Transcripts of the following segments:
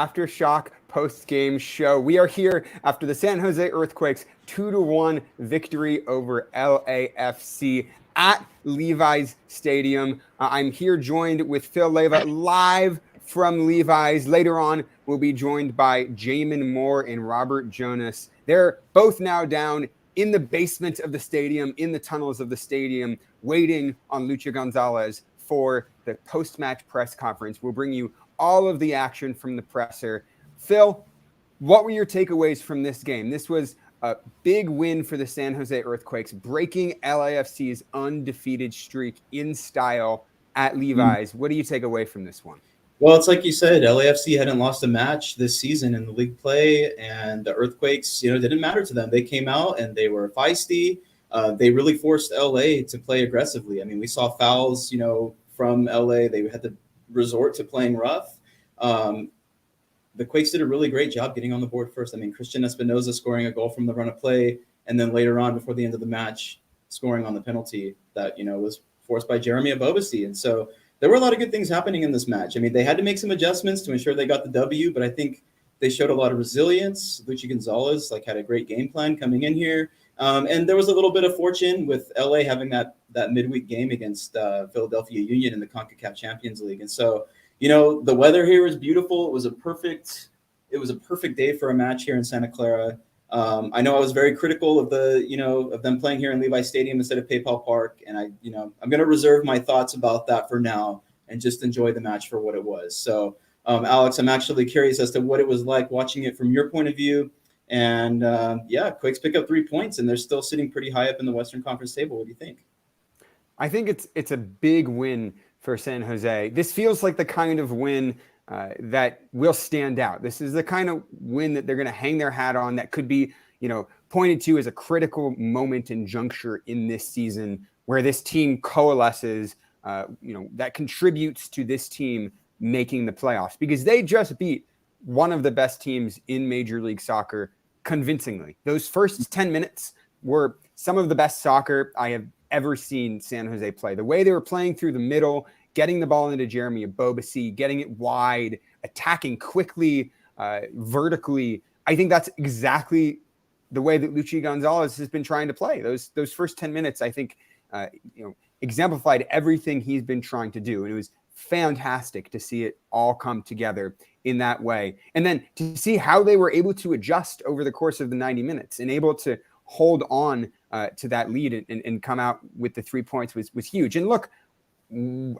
Aftershock post-game show. We are here after the San Jose Earthquakes 2-1 victory over LAFC at Levi's Stadium. I'm here joined with Phil Leyva live from Levi's. Later on, we'll be joined by Jamon Moore and Robert Jonas. They're both now down in the basement of the stadium, in the tunnels of the stadium, waiting on Luchi Gonzalez for the post-match press conference. We'll bring you all of the action from the presser. Phil, what were your takeaways from this game? This was a big win for the San Jose Earthquakes, breaking LAFC's undefeated streak in style at Levi's. What do you take away from this one? Well, it's like you said, LAFC hadn't lost a match this season in the league play, and the Earthquakes, didn't matter to them. They came out and they were feisty. They really forced LA to play aggressively. I mean, we saw fouls, from LA. They had to resort to playing rough. The Quakes did a really great job getting on the board first. I mean, Cristian Espinoza scoring a goal from the run of play, and then later on, before the end of the match, scoring on the penalty that, was forced by Jeremy Abobasi. And so there were a lot of good things happening in this match. I mean, they had to make some adjustments to ensure they got the W, but I think they showed a lot of resilience. Luchi Gonzalez had a great game plan coming in here. And there was a little bit of fortune with LA having that midweek game against Philadelphia Union in the CONCACAF Champions League. And so, the weather here is beautiful. It was a perfect day for a match here in Santa Clara. I know I was very critical of of them playing here in Levi Stadium instead of PayPal Park. And I'm going to reserve my thoughts about that for now and just enjoy the match for what it was. So, Alex, I'm actually curious as to what it was like watching it from your point of view. And Quakes pick up 3 points, and they're still sitting pretty high up in the Western Conference table. What do you think? I think it's a big win for San Jose. This feels like the kind of win that will stand out. This is the kind of win that they're going to hang their hat on, that could be, pointed to as a critical moment and juncture in this season where this team coalesces, that contributes to this team making the playoffs, because they just beat one of the best teams in Major League Soccer convincingly. Those first 10 minutes were some of the best soccer I have ever seen San Jose play. The way they were playing through the middle, getting the ball into Jeremy Abobasi, getting it wide, attacking quickly, vertically. I think that's exactly the way that Luchi Gonzalez has been trying to play. Those first 10 minutes, I think, exemplified everything he's been trying to do. And it was fantastic to see it all come together in that way. And then to see how they were able to adjust over the course of the 90 minutes and able to hold on to that lead and come out with the 3 points was huge. And look,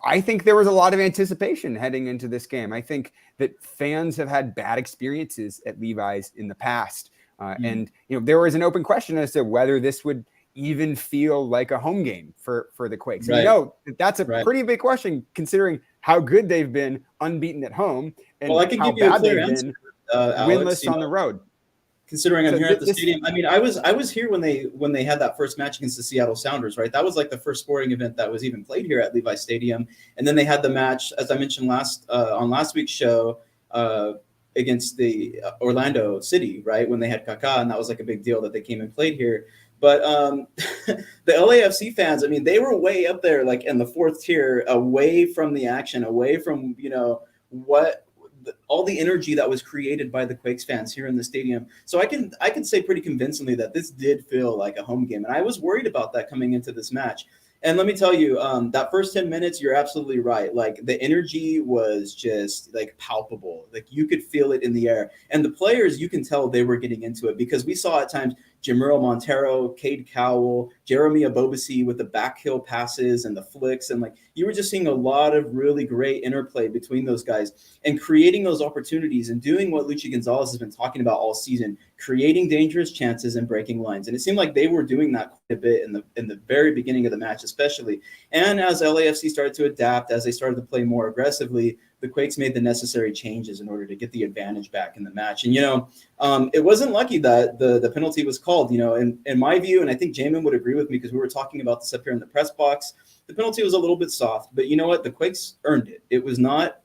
I think there was a lot of anticipation heading into this game. I think that fans have had bad experiences at Levi's in the past. And, there was an open question as to whether this would even feel like a home game for the Quakes. Right. That's a pretty big question considering how good they've been unbeaten at home and I can how give you bad a clear they've answer, been Alex, winless on the road. Considering I'm here at the stadium, I mean, I was here when they had that first match against the Seattle Sounders, right? That was like the first sporting event that was even played here at Levi Stadium, and then they had the match, as I mentioned on last week's show, against the Orlando City, right? When they had Kaká, and that was like a big deal that they came and played here. But the LAFC fans, I mean, they were way up there, like in the fourth tier, away from the action, away from all the energy that was created by the Quakes fans here in the stadium. So I can say pretty convincingly that this did feel like a home game. And I was worried about that coming into this match. And let me tell you, that first 10 minutes, you're absolutely right. Like the energy was just like palpable. Like you could feel it in the air. And the players, you can tell they were getting into it because we saw at times Jamiro Montero, Cade Cowell, Jeremy Abobasi with the backheel passes and the flicks. And like you were just seeing a lot of really great interplay between those guys and creating those opportunities and doing what Luchi Gonzalez has been talking about all season, creating dangerous chances and breaking lines. And it seemed like they were doing that quite a bit in the very beginning of the match, especially. And as LAFC started to adapt, as they started to play more aggressively, the Quakes made the necessary changes in order to get the advantage back in the match. And, it wasn't lucky that the penalty was called, in my view, and I think Jamon would agree with me because we were talking about this up here in the press box. The penalty was a little bit soft, but you know what? The Quakes earned it. It was not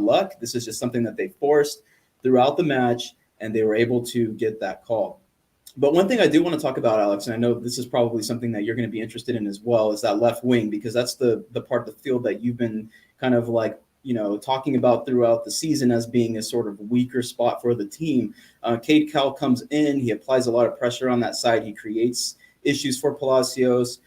luck. This is just something that they forced throughout the match, and they were able to get that call. But one thing I do want to talk about, Alex, and I know this is probably something that you're going to be interested in as well, is that left wing, because that's the part of the field that you've been kind of like talking about throughout the season as being a sort of weaker spot for the team. Cade Cowell comes in, he applies a lot of pressure on that side, he creates issues for Palacios.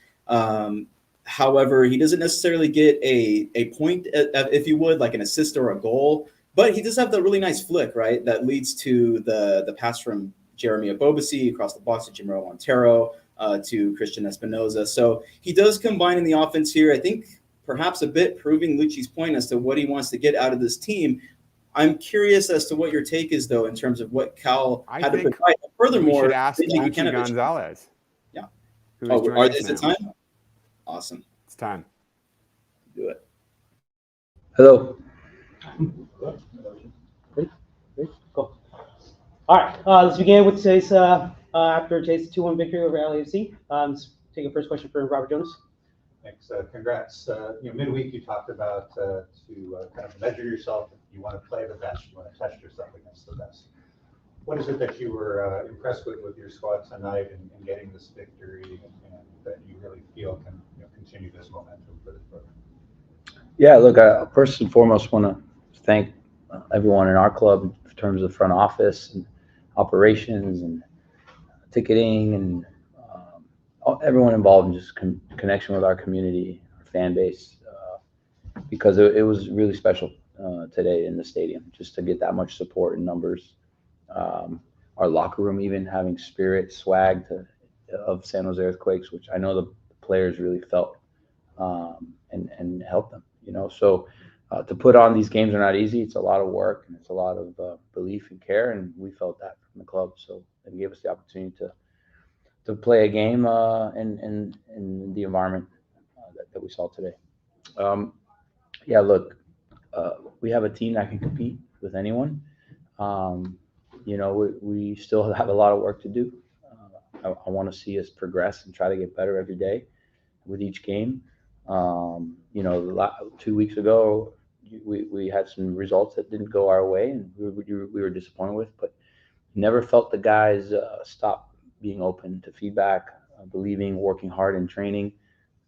However, he doesn't necessarily get a point, if you would, like an assist or a goal, but he does have the really nice flick, right, that leads to the pass from Jeremy Abobasi across the box to Jimero Montero, to Cristian Espinoza. So he does combine in the offense here. I think perhaps a bit proving Luchi's point as to what he wants to get out of this team. I'm curious as to what your take is, though, in terms of what Cal had to provide. Furthermore, we should ask Luchi Gonzalez. Yeah. Is it time? Awesome. It's time. Do it. Hello. Great. Cool. All right. Let's begin with today's after today's 2-1 victory over LAFC. Let's take a first question for Robert Jonas. Thanks. Congrats. Midweek you talked about to kind of measure yourself. You want to play the best. You want to test yourself against the best. What is it that you were impressed with your squad tonight and getting this victory, and that you really feel can continue this momentum for the program? Yeah, look, I first and foremost want to thank everyone in our club in terms of front office and operations and ticketing and everyone involved in just connection with our community, our fan base, because it was really special today in the stadium just to get that much support in numbers. Our locker room even having spirit, swag of San Jose Earthquakes, which I know the players really felt and helped them. So to put on these games are not easy. It's a lot of work and it's a lot of belief and care, and we felt that from the club. So it gave us the opportunity to play a game in the environment that we saw today. Yeah, look, we have a team that can compete with anyone. We still have a lot of work to do. I want to see us progress and try to get better every day with each game. 2 weeks ago, we had some results that didn't go our way, and we were disappointed with, but never felt the guys stop being open to feedback, believing, working hard in training.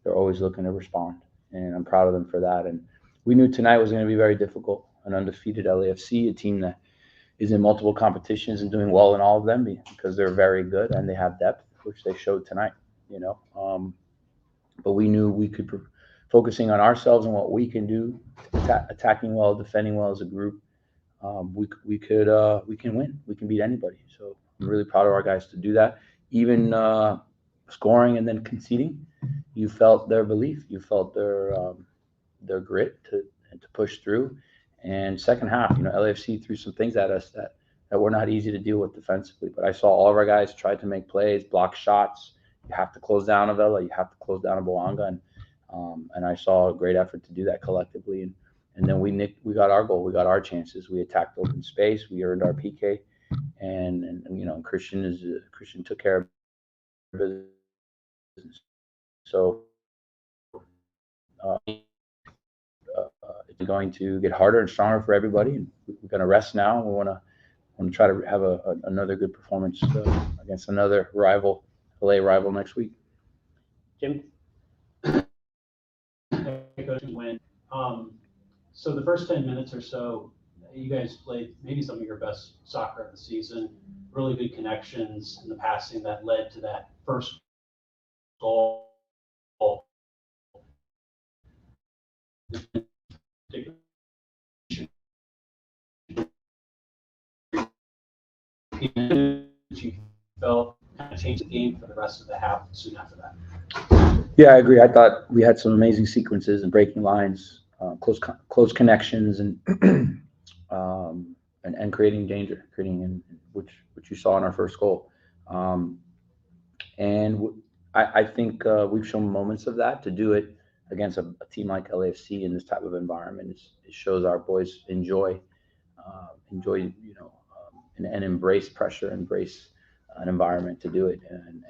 They're always looking to respond, and I'm proud of them for that. And we knew tonight was going to be very difficult. An undefeated LAFC, a team that is in multiple competitions and doing well in all of them because they're very good and they have depth, which they showed tonight. But we knew we could, focusing on ourselves and what we can do, attacking well, defending well as a group. We can win. We can beat anybody. So I'm really proud of our guys to do that. Even scoring and then conceding, you felt their belief. You felt their grit to push through. And second half, LAFC threw some things at us that were not easy to deal with defensively. But I saw all of our guys try to make plays, block shots. You have to close down Avella. You have to close down a Boanga. And I saw a great effort to do that collectively. And then we got our goal. We got our chances. We attacked open space. We earned our PK. And Cristian took care of business. So it's going to get harder and stronger for everybody. And we're going to rest now. We want to try to have another good performance against another LA rival next week. Jim? Win. So the first 10 minutes or so, you guys played maybe some of your best soccer of the season. Really good connections in the passing that led to that first goal. You felt kind of changed the game for the rest of the half soon after that. Yeah, I agree. I thought we had some amazing sequences and breaking lines, close connections, and creating danger, which you saw in our first goal. I think we've shown moments of that. To do it against a team like LAFC in this type of environment, it shows our boys enjoy, and embrace pressure, embrace an environment to do it.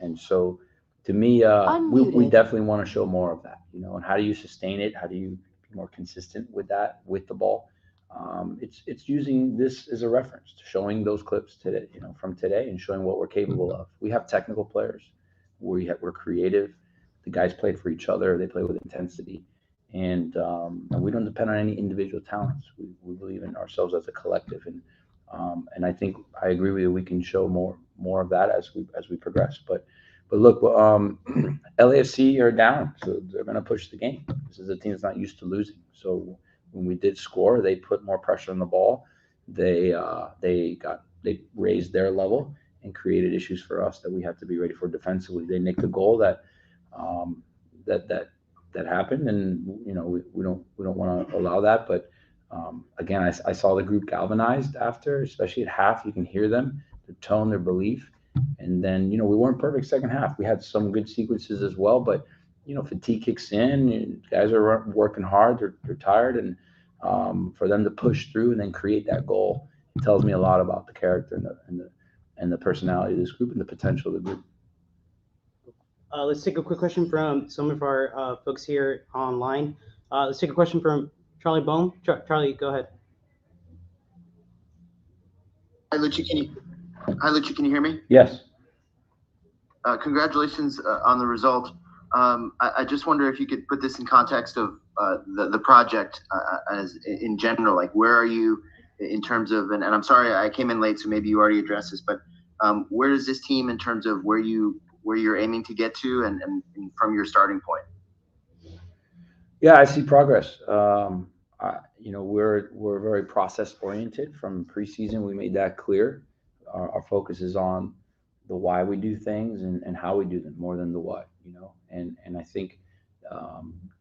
And so, to me, we definitely want to show more of that. And how do you sustain it? How do you be more consistent with that, with the ball? It's using this as a reference to showing those clips today, from today, and showing what we're capable of. We have technical players. We're creative. The guys play for each other. They play with intensity, and we don't depend on any individual talents. We believe in ourselves as a collective, and I think I agree with you. We can show more of that as we progress. But look, LAFC are down, so they're going to push the game. This is a team that's not used to losing. So when we did score, they put more pressure on the ball. They raised their level and created issues for us that we have to be ready for defensively. They nicked a goal that happened, and we don't want to allow that. But again, I saw the group galvanized after, especially at half. You can hear them, their tone, their belief. And then, we weren't perfect second half. We had some good sequences as well, but, fatigue kicks in. Guys are working hard. They're tired. And for them to push through and then create that goal, it tells me a lot about the character and the personality of this group and the potential of the group. Let's take a quick question from some of our folks here online. Let's take a question from Charlie Bohm. Charlie, go ahead. Hi, Luchi. Can you hear me? Yes. Congratulations on the result. I just wonder if you could put this in context of the project as in general. Like, where are you in terms of, and I'm sorry I came in late, so maybe you already addressed this, but where is this team in terms of where you're aiming to get to and from your starting point? Yeah, I see progress. We're very process oriented from preseason. We made that clear. Our focus is on the why we do things and how we do them more than the what, and I think,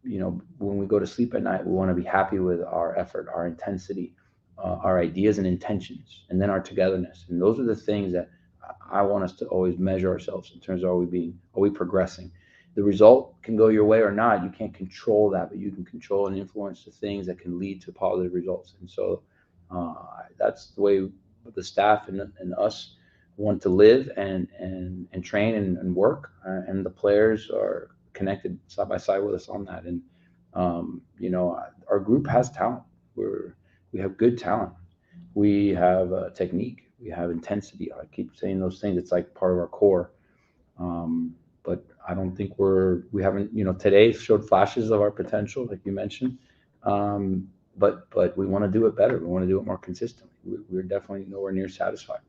when we go to sleep at night, we want to be happy with our effort, our intensity, our ideas and intentions, and then our togetherness. And those are the things that I want us to always measure ourselves in terms of are we progressing? The result can go your way or not. You can't control that, but you can control and influence the things that can lead to positive results. And so that's the way the staff and us want to live and train and work. And the players are connected side by side with us on that. And, our group has talent. We have good talent. We have technique. We have intensity. I keep saying those things. It's like part of our core. But I don't think we haven't, today showed flashes of our potential, like you mentioned. But we want to do it better. We want to do it more consistently. We're definitely nowhere near satisfied.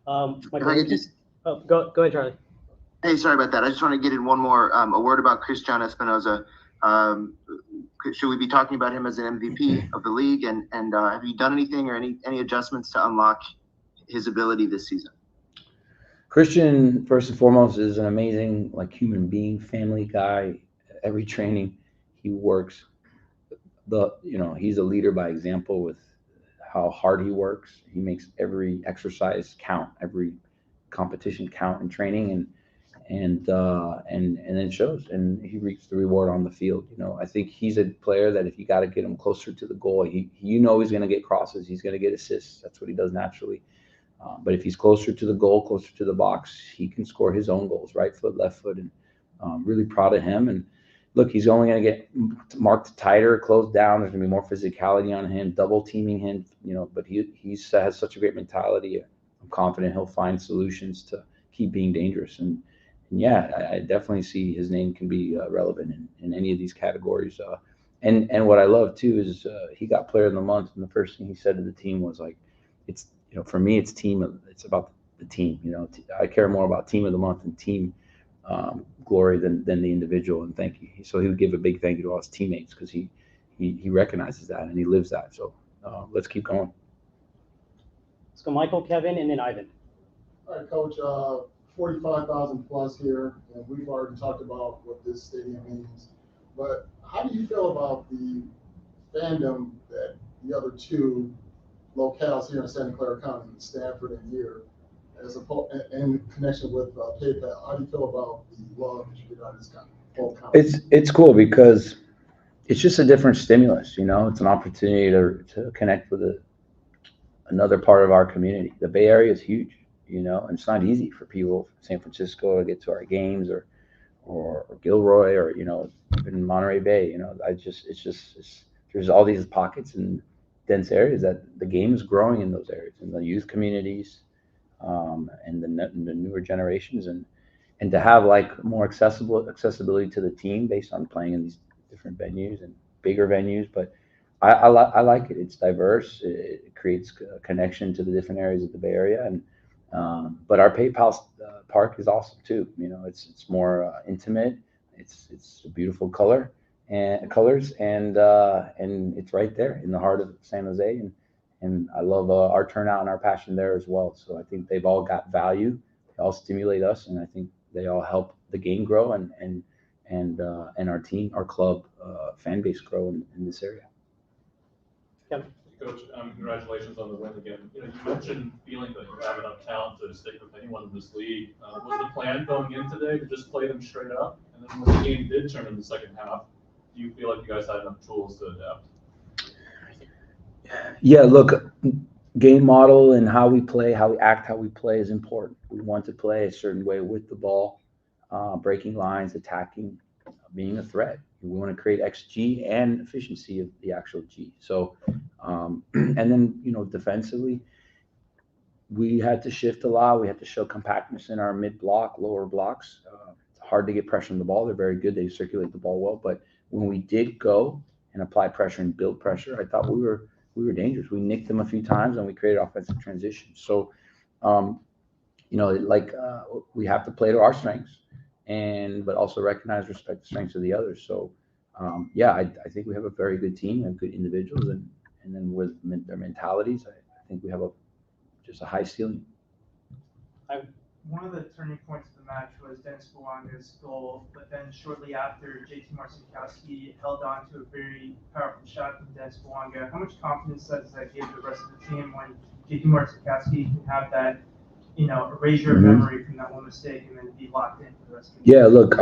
Go ahead, Charlie. Hey, sorry about that. I just want to get in one more, a word about Cristian Espinoza. Should we be talking about him as an MVP of the league? And have you done anything or any adjustments to unlock his ability this season? Cristian, first and foremost, is an amazing human being, family guy. Every training he works, he's a leader by example with how hard he works. He makes every exercise count, every competition count in training, and it shows, and he reaps the reward on the field. I think he's a player that if you got to get him closer to the goal, he's going to get crosses, he's going to get assists. That's what he does naturally. But if he's closer to the goal, closer to the box, he can score his own goals, right foot, left foot, and really proud of him. And look, he's only going to get marked tighter, closed down. There's going to be more physicality on him, double teaming him, but he has such a great mentality. I'm confident he'll find solutions to keep being dangerous. And yeah, I definitely see his name can be relevant in any of these categories. And what I love too is he got player of the month, and the first thing he said to the team was it's, for me, it's team. It's about the team. I care more about team of the month and team glory than the individual. And thank you. So he would give a big thank you to all his teammates because he recognizes that and he lives that. So let's keep going. Let's go, Michael, Kevin, and then Ivan. All right, Coach. 45,000 plus here, and we've already talked about what this stadium means. But how do you feel about the fandom that the other two locales here in Santa Clara County, Stanford and here, in connection with PayPal? How do you feel about the love that you get out of this whole county? It's cool because it's just a different stimulus. It's an opportunity to connect with another part of our community. The Bay Area is huge, and it's not easy for people from San Francisco to get to our games or Gilroy or even Monterey Bay. There's all these pockets and dense areas that the game is growing in those areas, in the youth communities, and the newer generations. And and to have like more accessibility to the team based on playing in these different venues and bigger venues. But I like it. It's diverse. It creates a connection to the different areas of the Bay Area, and but our PayPal park is awesome too. You know, it's more intimate. It's a beautiful colors, and it's right there in the heart of San Jose, and I love our turnout and our passion there as well. So I think they've all got value. They all stimulate us, and I think they all help the game grow and our team, our club, fan base grow in this area. Kevin. Coach, congratulations on the win again. You know, you mentioned feeling that you have enough talent to stick with anyone in this league. Was the plan going in today to just play them straight up? And then when the game did turn in the second half, do you feel like you guys had enough tools to adapt? Yeah, look, game model and how we play, how we act, how we play is important. We want to play a certain way with the ball, breaking lines, attacking, being a threat. We want to create XG and efficiency of the actual G. So, and then, you know, defensively, we had to shift a lot. We had to show compactness in our mid block, lower blocks. It's hard to get pressure on the ball. They're very good. They circulate the ball well. But when we did go and apply pressure and build pressure, I thought we were dangerous. We nicked them a few times and we created offensive transition. So, you know, like we have to play to our strengths, but also recognize, respect the strengths of the others. So, yeah, I think we have a very good team and good individuals, and then with their mentalities, I think we have just a high ceiling. One of the turning points of the match was Dennis Bouanga's goal, but then shortly after, JT Marcinkowski held on to a very powerful shot from Dennis Bouanga. How much confidence does that give the rest of the team when JT Marcinkowski can have that, you know, erasure of memory from that one mistake and then be locked in for the rest of the game? Yeah, look,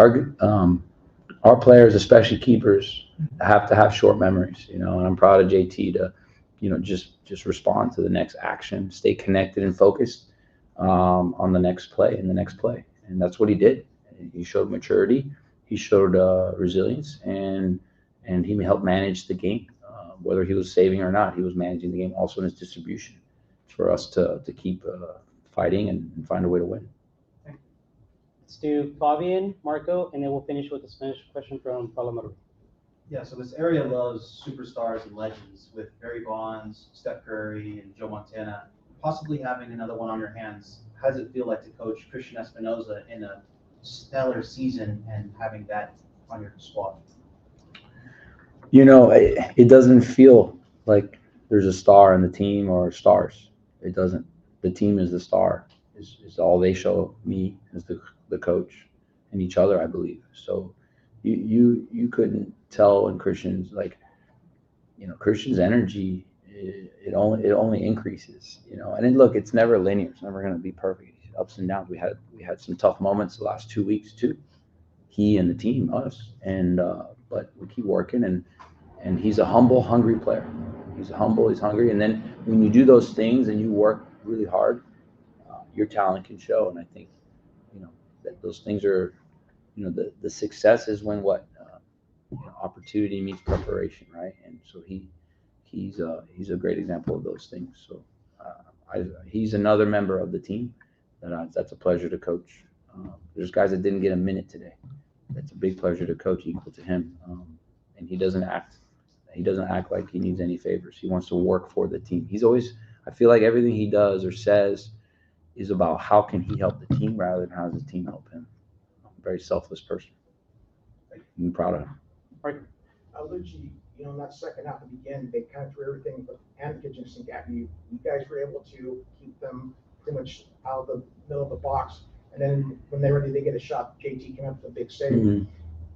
our players, especially keepers, have to have short memories, you know, and I'm proud of JT to, you know, just respond to the next action, stay connected and focused on the next play and the next play. And that's what he did. He showed maturity, he showed resilience, and he helped manage the game. Whether he was saving or not, he was managing the game also in his distribution for us to keep fighting and find a way to win. Let's do Fabian, Marco, and then we'll finish with a Spanish question from Palomar. Yeah, so this area loves superstars and legends with Barry Bonds, Steph Curry, and Joe Montana. Possibly having another one on your hands, how does it feel like to coach Cristian Espinoza in a stellar season and having that on your squad? You know, it doesn't feel like there's a star in the team or stars. It doesn't. The team is the star. Is all they show me as the coach and each other, I believe. So you couldn't tell in Christian's, like, you know, Christian's energy, it only increases, you know. And then look, it's never linear. It's never going to be perfect. Ups and downs. We had some tough moments the last 2 weeks too. He and the team, us, and but we keep working, and he's a humble, hungry player. He's humble. He's hungry. And then when you do those things and you work really hard, your talent can show. And I think, you know, that those things are, you know, the success is when you know, opportunity meets preparation, right? And so he's a great example of those things. So he's another member of the team that's a pleasure to coach. There's guys that didn't get a minute today. That's a big pleasure to coach equal to him. And he doesn't act like he needs any favors. He wants to work for the team. I feel like everything he does or says is about how can he help the team rather than how does the team help him. A very selfless person. I'm proud of him. Luchi, you know, in that second half of the end, they kind of threw everything but and kitchen sink at you. You guys were able to keep them pretty much out of the middle of the box. And then when they're ready, they get a shot. JT came up with a big save. Mm-hmm.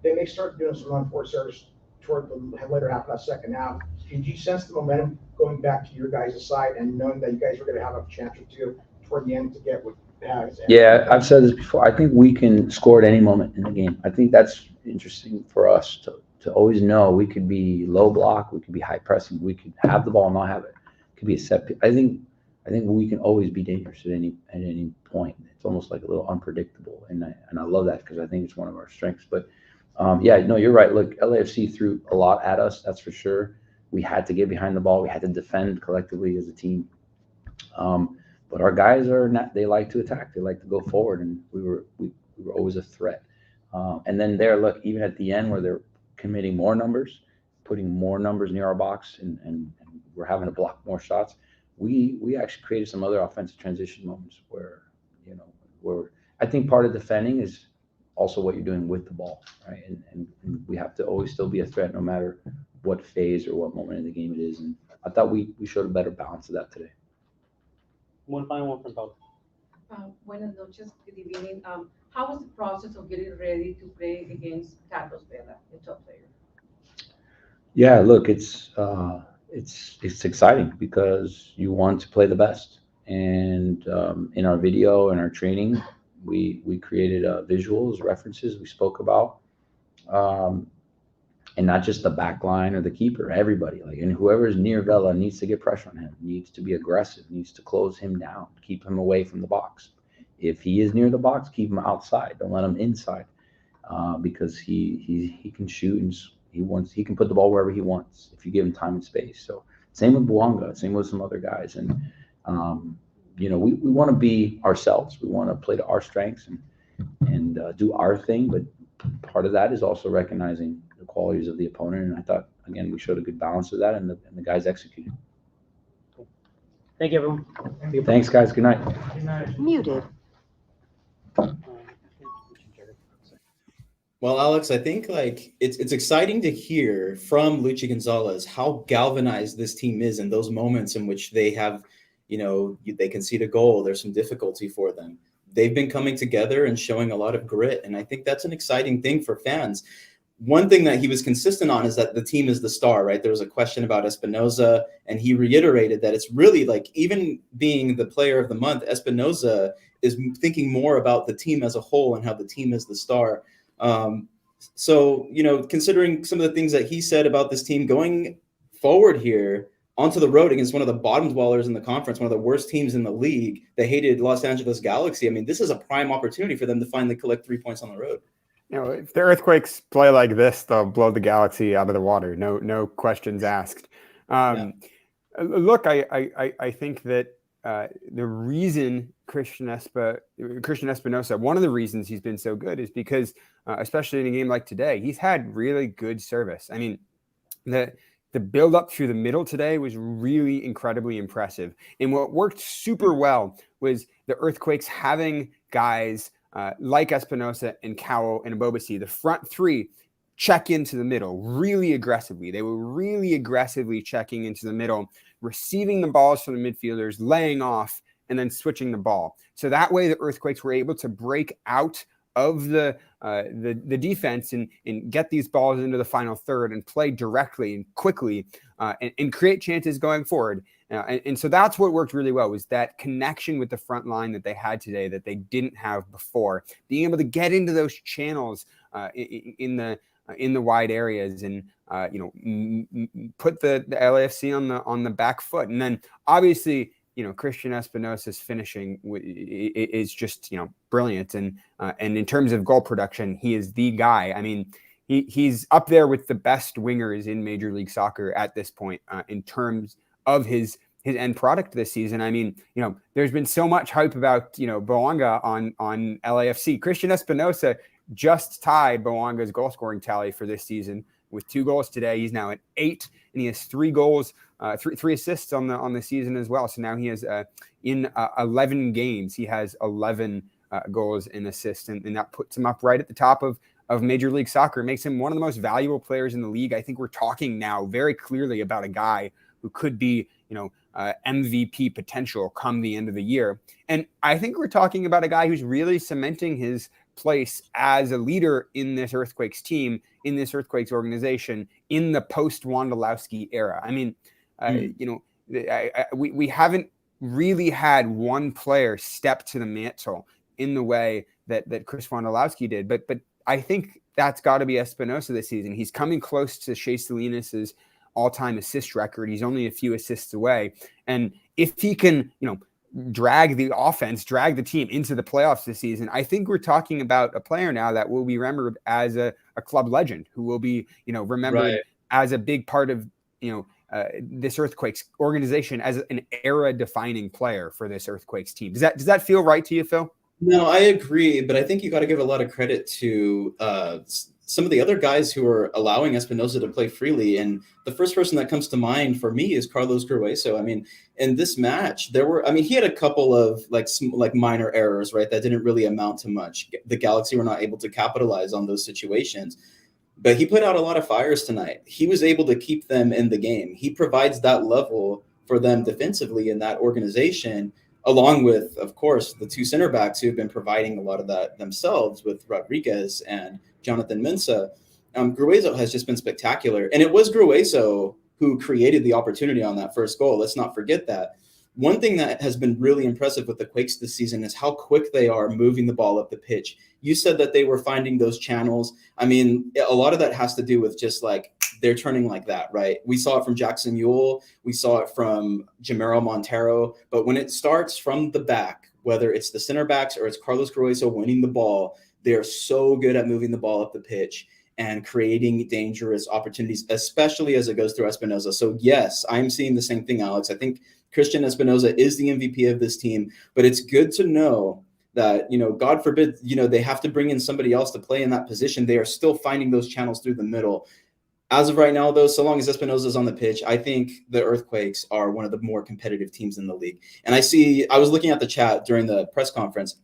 Then they started doing some unforced errors toward the later half of that second half. Did you sense the momentum going back to your guys' side and knowing that you guys were going to have a chance or two toward the end to get what has? Yeah, I've said this before. I think we can score at any moment in the game. I think that's interesting for us to always know we could be low block, we could be high pressing, we could have the ball and not have it. It could be a set. I think we can always be dangerous at any point. It's almost like a little unpredictable, and I love that because I think it's one of our strengths. But yeah, no, you're right. Look, LAFC threw a lot at us, that's for sure. We had to get behind the ball. We had to defend collectively as a team. But our guys they like to attack. They like to go forward, and we We were always a threat. And then there, look, even at the end where they're committing more numbers, putting more numbers near our box, and we're having to block more shots, we actually created some other offensive transition moments where, where I think part of defending is also what you're doing with the ball, right? And we have to always still be a threat no matter what phase or what moment in the game it is. And I thought we showed a better balance of that today. One final one from Paul. Buenas noches, good evening. How was the process of getting ready to play against Carlos Vela, the top player? Yeah, look, it's exciting because you want to play the best. And in our video and our training, we created visuals, references we spoke about, and not just the back line or the keeper, everybody. And whoever is near Vela needs to get pressure on him, needs to be aggressive, needs to close him down, keep him away from the box. If he is near the box, keep him outside. Don't let him inside, because he can shoot and he can put the ball wherever he wants if you give him time and space. So same with Bouanga, same with some other guys. And we want to be ourselves. We want to play to our strengths and do our thing. But part of that is also recognizing the qualities of the opponent. And I thought, again, we showed a good balance of that, and the guys executed. Thank you, everyone. Thanks, guys. Good night. Good night. Muted. Well, Alex, I think it's exciting to hear from Luchi Gonzalez how galvanized this team is in those moments in which they have, they concede a goal. There's some difficulty for them. They've been coming together and showing a lot of grit, and I think that's an exciting thing for fans. One thing that he was consistent on is that the team is the star, right? There was a question about Espinoza, and he reiterated that it's really even being the player of the month, Espinoza is thinking more about the team as a whole and how the team is the star. So, considering some of the things that he said about this team going forward here onto the road against one of the bottom dwellers in the conference, one of the worst teams in the league, the hated Los Angeles Galaxy, I mean, this is a prime opportunity for them to finally collect 3 points on the road. If the Earthquakes play like this, they'll blow the Galaxy out of the water. No questions asked. Look, I think that the reason Cristian Espinoza, one of the reasons he's been so good is because, especially in a game like today, he's had really good service. I mean, the build up through the middle today was really incredibly impressive. And what worked super well was the Earthquakes having guys like Espinoza and Cowell and Abobasi, the front three, check into the middle really aggressively. They were really aggressively checking into the middle, receiving the balls from the midfielders, laying off, and then switching the ball. So that way the Earthquakes were able to break out of the defense and get these balls into the final third and play directly and quickly and create chances going forward. And so that's what worked really well, was that connection with the front line that they had today that they didn't have before. Being able to get into those channels in the wide areas and put the LAFC on the back foot. And then obviously, Cristian Espinoza's finishing is just brilliant. And in terms of goal production, he is the guy. I mean, he's up there with the best wingers in Major League Soccer at this point in terms of his end product this season. I mean, there's been so much hype about, Bouanga on LAFC. Cristian Espinoza just tied Boanga's goal scoring tally for this season with 2 goals today. He's now at 8, and he has 3 goals, 3 assists on the season as well. So now he has in 11 games, he has 11 goals and assists, and that puts him up right at the top of Major League Soccer. It makes him one of the most valuable players in the league. I think we're talking now very clearly about a guy who could be, MVP potential come the end of the year. And I think we're talking about a guy who's really cementing his place as a leader in this Earthquakes team, in this Earthquakes organization, in the post-Wondolowski era. I mean, we haven't really had one player step to the mantle in the way that Chris Wondolowski did. But I think that's got to be Espinoza this season. He's coming close to Shea Salinas' all-time assist record. He's only a few assists away. And if he can, drag the team into the playoffs this season, I think we're talking about a player now that will be remembered as a club legend, who will be, remembered as a big part of, this Earthquakes organization, as an era-defining player for this Earthquakes team. Does that feel right to you, Phil? No, I agree, but I think you got to give a lot of credit to some of the other guys who are allowing Espinoza to play freely. And the first person that comes to mind for me is Carlos Grueso. I mean, in this match, he had a couple of like minor errors, right? That didn't really amount to much. The Galaxy were not able to capitalize on those situations. But he put out a lot of fires tonight. He was able to keep them in the game. He provides that level for them defensively in that organization, along with, of course, the two center backs who have been providing a lot of that themselves with Rodriguez and Jonathan Mensah. Grueso has just been spectacular. And it was Grueso who created the opportunity on that first goal. Let's not forget that. One thing that has been really impressive with the Quakes this season is how quick they are moving the ball up the pitch. You said that they were finding those channels. I mean, a lot of that has to do with just like they're turning like that, right? We saw it from Jackson Ewell. We saw it from Jamero Montero. But when it starts from the back, whether it's the center backs or it's Carlos Grueso winning the ball, they're so good at moving the ball up the pitch and creating dangerous opportunities, especially as it goes through Espinoza. So yes, I'm seeing the same thing, Alex. I think Cristian Espinoza is the MVP of this team, but it's good to know that, God forbid, they have to bring in somebody else to play in that position. They are still finding those channels through the middle. As of right now, though, so long as Espinoza is on the pitch, I think the Earthquakes are one of the more competitive teams in the league. And I was looking at the chat during the press conference,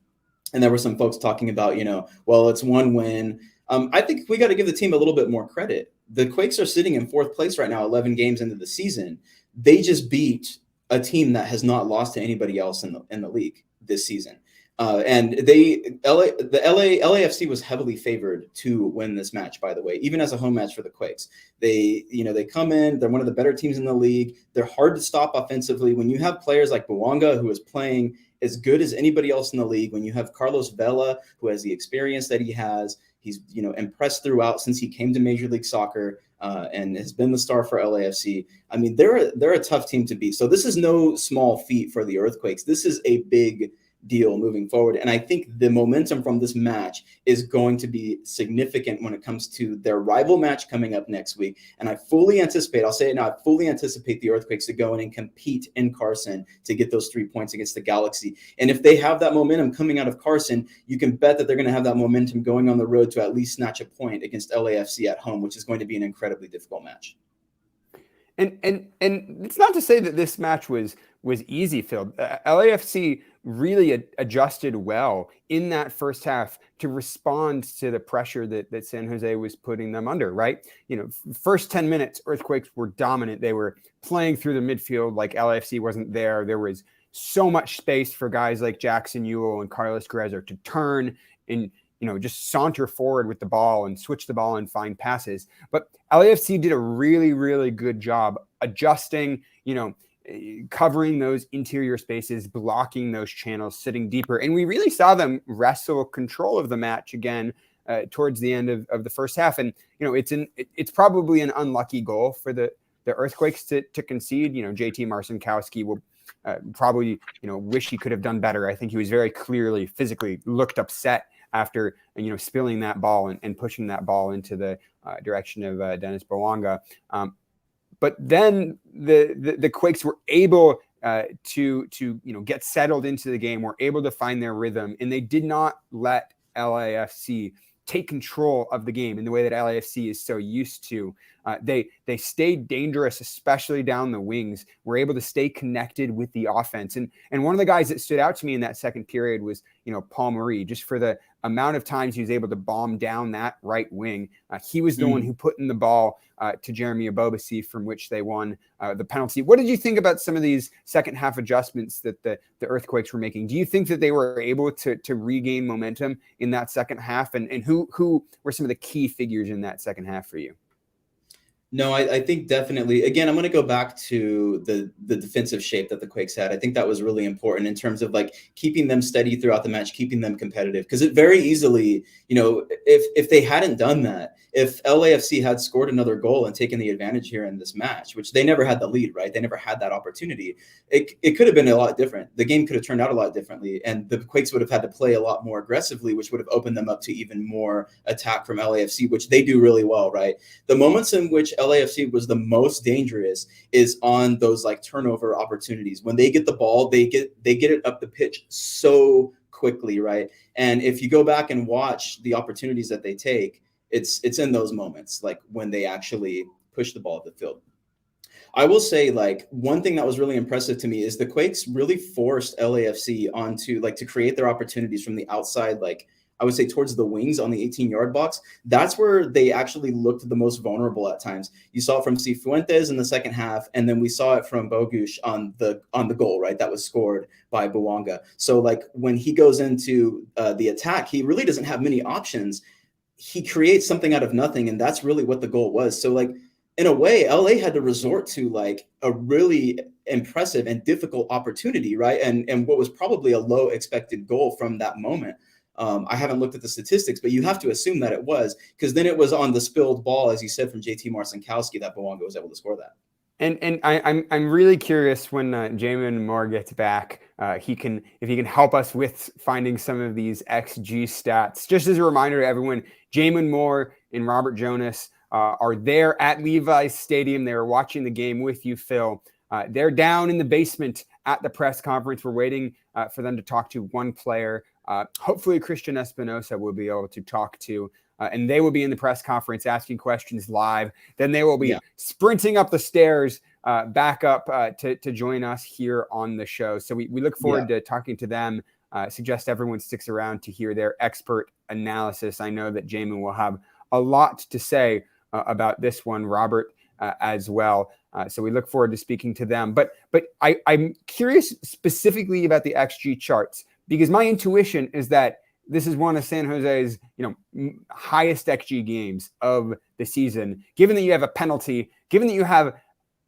and there were some folks talking about, well, it's one win. I think we got to give the team a little bit more credit. The Quakes are sitting in 4th place right now, 11 games into the season. They just beat a team that has not lost to anybody else in the league this season. And the LAFC was heavily favored to win this match, by the way, even as a home match for the Quakes. They come in, they're one of the better teams in the league. They're hard to stop offensively. When you have players like Bouanga, who is playing as good as anybody else in the league, when you have Carlos Vela, who has the experience that he has, he's impressed throughout since he came to Major League Soccer and has been the star for LAFC. I mean, they're a tough team to beat. So this is no small feat for the Earthquakes. This is a big deal moving forward. And I think the momentum from this match is going to be significant when it comes to their rival match coming up next week. And I fully anticipate, I'll say it now, I fully anticipate the Earthquakes to go in and compete in Carson to get those 3 points against the Galaxy. And if they have that momentum coming out of Carson, you can bet that they're going to have that momentum going on the road to at least snatch a point against LAFC at home, which is going to be an incredibly difficult match. And it's not to say that this match was easy, Phil. LAFC really adjusted well in that first half to respond to the pressure that San Jose was putting them under, right? First 10 minutes, Earthquakes were dominant. They were playing through the midfield like LAFC wasn't there. There was so much space for guys like Jackson Ewell and Carlos Grueso to turn and just saunter forward with the ball and switch the ball and find passes. But LAFC did a really, really good job adjusting, covering those interior spaces, blocking those channels, sitting deeper. And we really saw them wrestle control of the match again towards the end of the first half. And, it's probably an unlucky goal for the Earthquakes to concede. JT Marcinkowski will probably, wish he could have done better. I think he was very clearly physically looked upset after, spilling that ball and pushing that ball into the direction of Dennis Bouanga. But then the Quakes were able to get settled into the game, were able to find their rhythm, and they did not let LAFC take control of the game in the way that LAFC is so used to. They stayed dangerous, especially down the wings, were able to stay connected with the offense. And one of the guys that stood out to me in that second period was, Paul Marie, just for the amount of times he was able to bomb down that right wing. He was the one who put in the ball to Jeremy Abobasi, from which they won the penalty. What did you think about some of these second half adjustments that the Earthquakes were making? Do you think that they were able to regain momentum in that second half? And who were some of the key figures in that second half for you? No, I think definitely. Again, I'm going to go back to the defensive shape that the Quakes had. I think that was really important in terms of keeping them steady throughout the match, keeping them competitive. Because it very easily, if they hadn't done that, if LAFC had scored another goal and taken the advantage here in this match, which they never had the lead, right? They never had that opportunity. It could have been a lot different. The game could have turned out a lot differently, and the Quakes would have had to play a lot more aggressively, which would have opened them up to even more attack from LAFC, which they do really well, right? The moments in which LAFC was the most dangerous is on those turnover opportunities. When they get the ball, they get it up the pitch so quickly, right? And if you go back and watch the opportunities that they take, it's in those moments, like when they actually push the ball up the field. I will say, like, one thing that was really impressive to me is the Quakes really forced LAFC onto, like, to create their opportunities from the outside, like, I would say towards the wings on the 18-yard box. That's where they actually looked the most vulnerable at times. You saw it from Cifuentes in the second half, and then we saw it from Bogusz on the goal, right? That was scored by Bouanga. So, like, when he goes into the attack, he really doesn't have many options. He creates something out of nothing, and that's really what the goal was. So, like, in a way, LA had to resort to, like, a really impressive and difficult opportunity, right? And what was probably a low expected goal from that moment. I haven't looked at the statistics, but you have to assume that it was, because then it was on the spilled ball, as you said, from JT Marcinkowski, that Bouanga was able to score that. And I'm really curious when Jamon Moore gets back, if he can help us with finding some of these XG stats. Just as a reminder to everyone, Jamon Moore and Robert Jonas are there at Levi's Stadium. They were watching the game with you, Phil. They're down in the basement at the press conference. We're waiting for them to talk to one player. Hopefully Cristian Espinoza will be able to talk to, and they will be in the press conference asking questions live. Then they will be sprinting up the stairs back up to join us here on the show. So we look forward to talking to them. Suggest everyone sticks around to hear their expert analysis. I know that Jamon will have a lot to say about this one, Robert as well. So we look forward to speaking to them. But I'm curious specifically about the XG charts, because my intuition is that this is one of San Jose's, highest XG games of the season. Given that you have a penalty, given that you have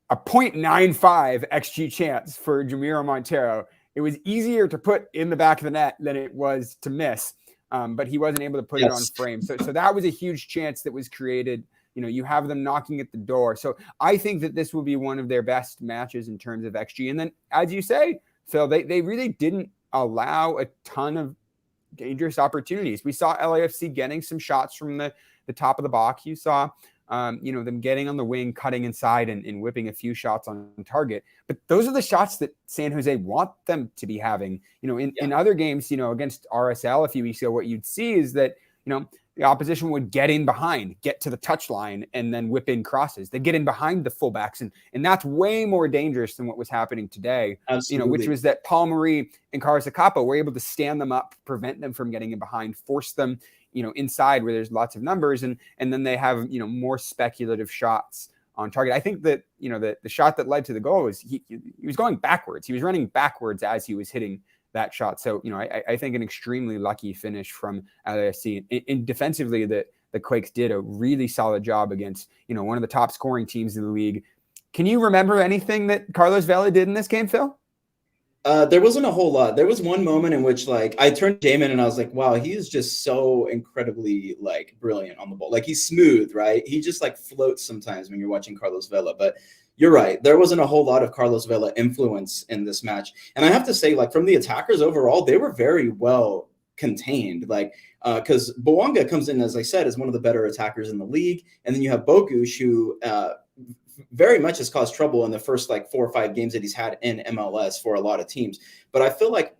a 0.95 XG chance for Jamiro Montero, it was easier to put in the back of the net than it was to miss. But he wasn't able to put it on frame. So that was a huge chance that was created. You have them knocking at the door. So I think that this will be one of their best matches in terms of XG. And then, as you say, Phil, they really didn't allow a ton of dangerous opportunities. We saw LAFC getting some shots from the top of the box. You saw, them getting on the wing, cutting inside and whipping a few shots on target. But those are the shots that San Jose want them to be having. In other games, against RSL a few weeks ago, what you'd see is that, the opposition would get in behind, get to the touchline, and then whip in crosses. They get in behind the fullbacks, and that's way more dangerous than what was happening today. Absolutely. Which was that Paul Marie and Carlos Acapa were able to stand them up, prevent them from getting in behind, force them, inside where there's lots of numbers, and then they have, more speculative shots on target. I think that, the shot that led to the goal was he was going backwards. He was running backwards as he was hitting that shot. So, I think an extremely lucky finish from LAFC. And defensively, the Quakes did a really solid job against, one of the top scoring teams in the league. Can you remember anything that Carlos Vela did in this game, Phil? There wasn't a whole lot. There was one moment in which, like, I turned to Jamon and I was like, wow, he is just so incredibly, like, brilliant on the ball. Like, he's smooth, right? He just, like, floats sometimes when you're watching Carlos Vela. But you're right. There wasn't a whole lot of Carlos Vela influence in this match. And I have to say, like, from the attackers overall, they were very well contained. Like, because Bouanga comes in, as I said, as one of the better attackers in the league. And then you have Bogusz, who very much has caused trouble in the first, like, 4 or 5 games that he's had in MLS for a lot of teams. But I feel like,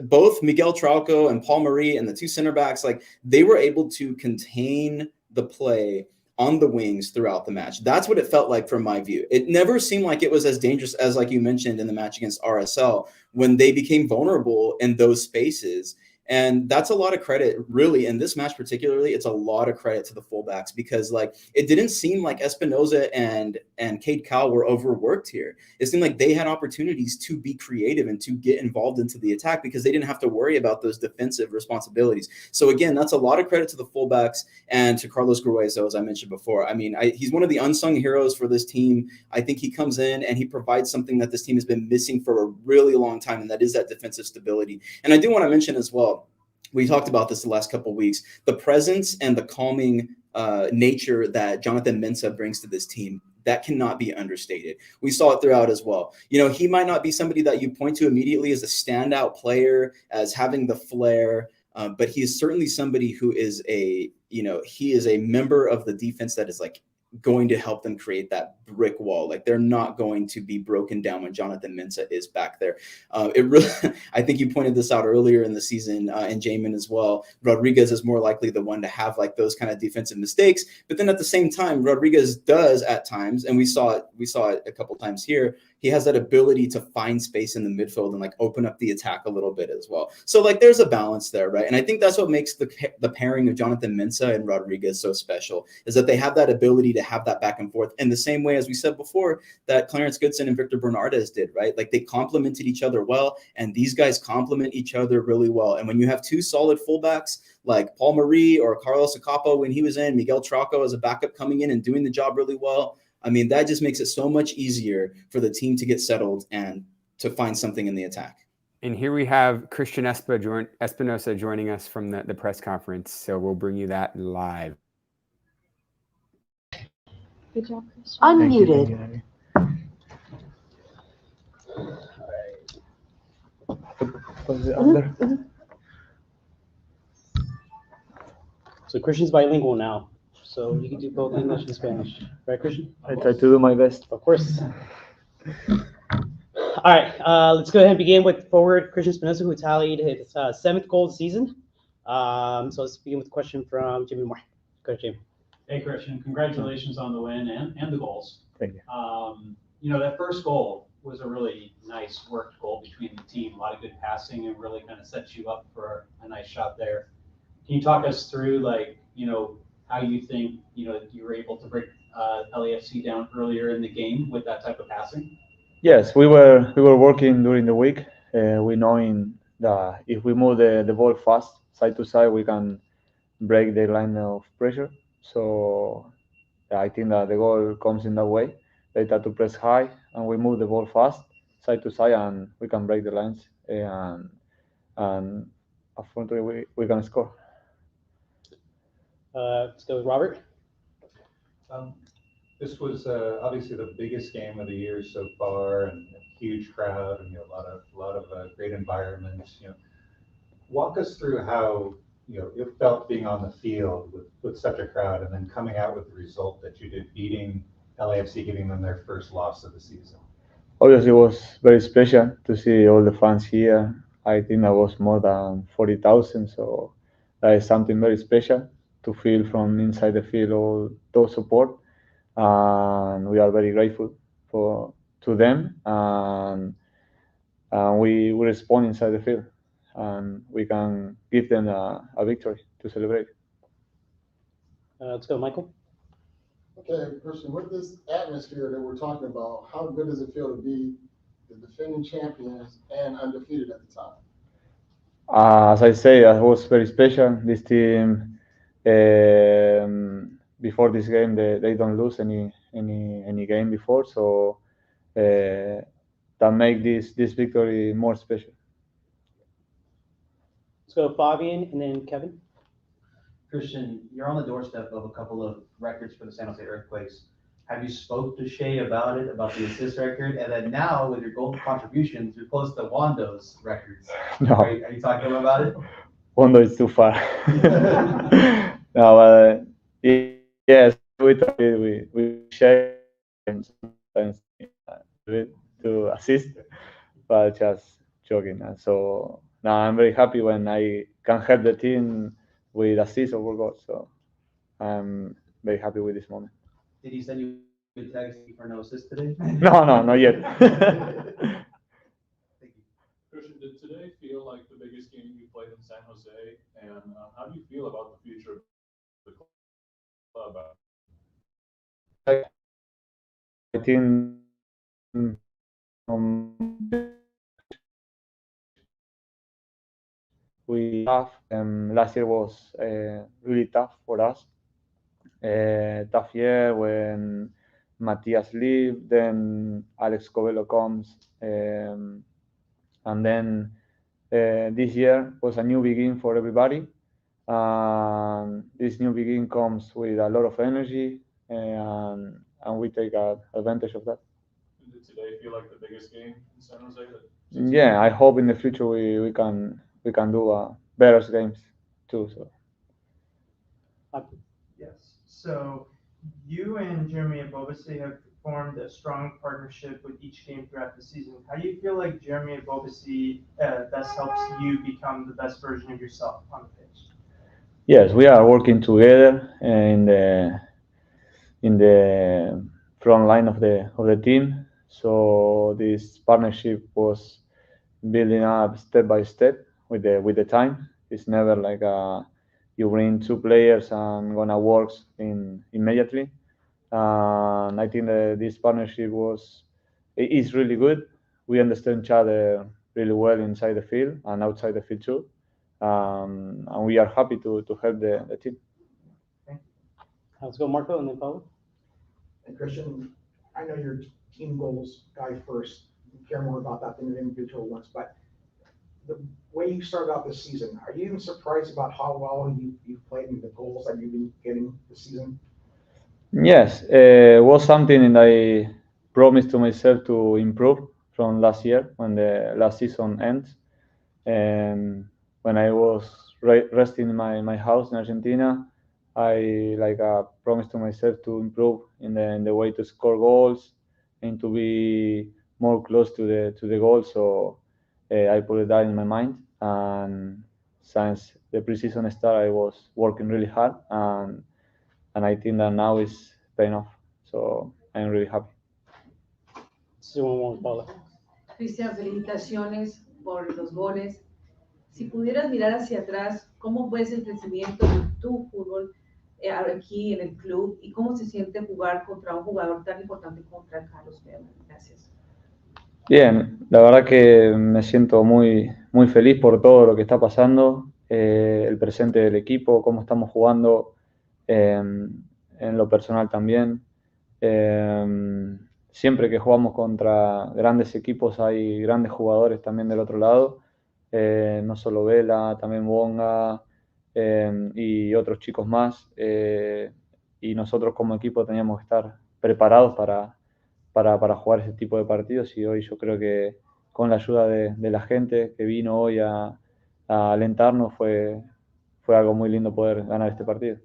both Miguel Trauco and Paul Marie and the two center backs, like, they were able to contain the play on the wings throughout the match. That's what it felt like from my view. It never seemed like it was as dangerous as, like you mentioned, in the match against RSL, when they became vulnerable in those spaces. And that's a lot of credit, really, in this match particularly. It's a lot of credit to the fullbacks, because, like, it didn't seem like Espinoza and Cade Cowell were overworked here. It seemed like they had opportunities to be creative and to get involved into the attack, because they didn't have to worry about those defensive responsibilities. So again, that's a lot of credit to the fullbacks and to Carlos Gruezo, as I mentioned before. I mean, he's one of the unsung heroes for this team. I think he comes in and he provides something that this team has been missing for a really long time, and that is that defensive stability. And I do want to mention as well, we talked about this the last couple of weeks, the presence and the calming nature that Jonathan Mensah brings to this team, that cannot be understated. We saw it throughout as well. He might not be somebody that you point to immediately as a standout player, as having the flair, but he is certainly somebody who is he is a member of the defense that is, like, going to help them create that brick wall. Like they're not going to be broken down when Jonathan Mensah is back there. It really, I think you pointed this out earlier in the season, and Jamon as well. Rodriguez is more likely the one to have like those kind of defensive mistakes. But then at the same time, Rodriguez does at times, and we saw it a couple times here. He has that ability to find space in the midfield and like open up the attack a little bit as well. So like there's a balance there, right? And I think that's what makes the pairing of Jonathan Mensah and Rodriguez so special, is that they have that ability to have that back and forth in the same way as we said before that Clarence Goodson and Victor Bernardes did, right? Like they complemented each other well, and these guys complement each other really well. And when you have two solid fullbacks like Paul Marie or Carlos Acapa when he was in, Miguel Traco as a backup coming in and doing the job really well, I mean, that just makes it so much easier for the team to get settled and to find something in the attack. And here we have Cristian Espinoza joining us from the press conference. So we'll bring you that live. Good job, Cristian. Unmuted. So Christian's bilingual now, so you can do both English and Spanish, right, Christian? I try to do my best. Of course. All right, let's go ahead and begin with forward Cristian Espinoza, who tallied his 7th goal of the season. So let's begin with a question from Jamon Moore. Go ahead, Jamon. Hey, Cristian, congratulations on the win and the goals. Thank you. You know, that first goal was a really nice worked goal between the team. A lot of good passing and really kind of sets you up for a nice shot there. Can you talk us through, like, you know, how you think, you know, you were able to break LAFC down earlier in the game with that type of passing? Yes, we were working during the week. We knowing that if we move the ball fast side to side, we can break the line of pressure. So I think that the goal comes in that way. They try to press high, and we move the ball fast side to side, and we can break the lines, and unfortunately we can score. Let's go with Robert. This was obviously the biggest game of the year so far, and a huge crowd, and a lot of great environments. Walk us through how it felt being on the field with such a crowd, and then coming out with the result that you did, beating LAFC, giving them their first loss of the season. Obviously, it was very special to see all the fans here. I think that was more than 40,000, so that is something very special to feel from inside the field, all those support. And we are very grateful to them, and we respond inside the field, and we can give them a victory to celebrate. Let's go, Michael. Okay, Christian, with this atmosphere that we're talking about, how good does it feel to be the defending champions and undefeated at the time? As I say, it was very special. This team, before this game, they don't lose any game before, so that make this victory more special. Let's go Fabian and then Kevin. Cristian, you're on the doorstep of a couple of records for the San Jose Earthquakes. Have you spoke to Shea about it, about the assist record? And then now with your goal contributions, you're close to Wando's records. No. Are you talking to him about it? Wando is too far. No, yes, we share and sometimes to assist, but just joking. And so now I'm very happy when I can help the team with assists or goals. So I'm very happy with this moment. Did he send you a text for no assist today? No, not yet. Cristian, did today feel like the biggest game you played in San Jose? And how do you feel about the future of the club? I think we have, last year was really tough for us. Tough year when Matias leave, then Alex Covelo comes, and then this year was a new beginning for everybody. This new beginning comes with a lot of energy, and we take advantage of that. Did today feel like the biggest game in San Jose? Yeah, I hope in the future we can do better games too. So. Yes. So You and Jeremy Ebobisse have formed a strong partnership with each game throughout the season. How do you feel like Jeremy Ebobisse best helps you become the best version of yourself on the pitch? Yes, we are working together in the front line of the team. So this partnership was building up step by step with the time. It's never like you bring two players and gonna work immediately. And I think that this partnership is really good. We understand each other really well inside the field and outside the field too. And we are happy to help the team. Let's go, Marco, and then Paulo. And Christian, I know you're team goals guy first. You care more about that than your individual ones, but the way you started out this season, are you even surprised about how well you've played and the goals that you've been getting this season? Yes, it was something that I promised to myself to improve from last year when the last season ends. And when I was resting in my house in Argentina, I promised to myself to improve in the way to score goals and to be more close to the goal. So I put that in my mind. And since the preseason started, I was working really hard, and I think that now it's paying off. So I'm really happy. Cristian, felicitaciones por los goles. Si pudieras mirar hacia atrás, ¿cómo ves el crecimiento de tu fútbol aquí en el club y cómo se siente jugar contra un jugador tan importante contra Carlos Vela? Gracias. Bien, la verdad que me siento muy, muy feliz por todo lo que está pasando, el presente del equipo, cómo estamos jugando, en lo personal también. Siempre que jugamos contra grandes equipos hay grandes jugadores también del otro lado, no solo Vela, también Bonga y otros chicos más. Y nosotros como equipo teníamos que estar preparados para jugar ese tipo de partidos, y hoy yo creo que con la ayuda de la gente que vino hoy a alentarnos fue algo muy lindo poder ganar este partido.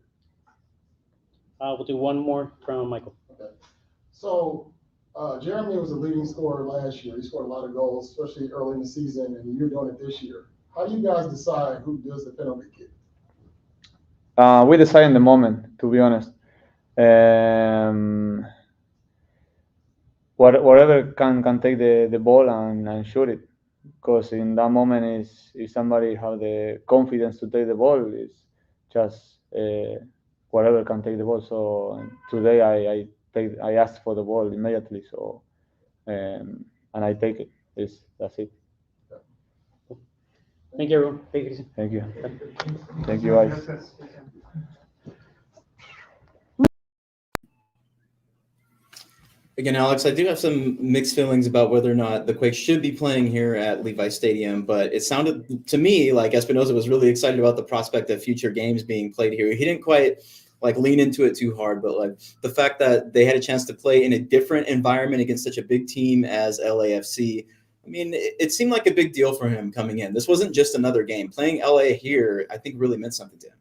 We'll do one more from Michael. Okay. So Jeremy was a leading scorer last year. He scored a lot of goals, especially early in the season, and you're doing it this year. How do you guys decide who does the penalty kick? We decide in the moment, to be honest. Whatever can take the ball and shoot it, because in that moment if somebody have the confidence to take the ball, it's just whatever can take the ball. So today I asked for the ball immediately, so and I take it. That's it. Thank you, everyone. Thank you. Thank you. Thank you, guys. Again, Alex, I do have some mixed feelings about whether or not the Quakes should be playing here at Levi Stadium, but it sounded to me like Espinoza was really excited about the prospect of future games being played here. He didn't quite lean into it too hard, but the fact that they had a chance to play in a different environment against such a big team as LAFC, I mean, it seemed like a big deal for him coming in. This wasn't just another game. Playing LA here, I think, really meant something to him.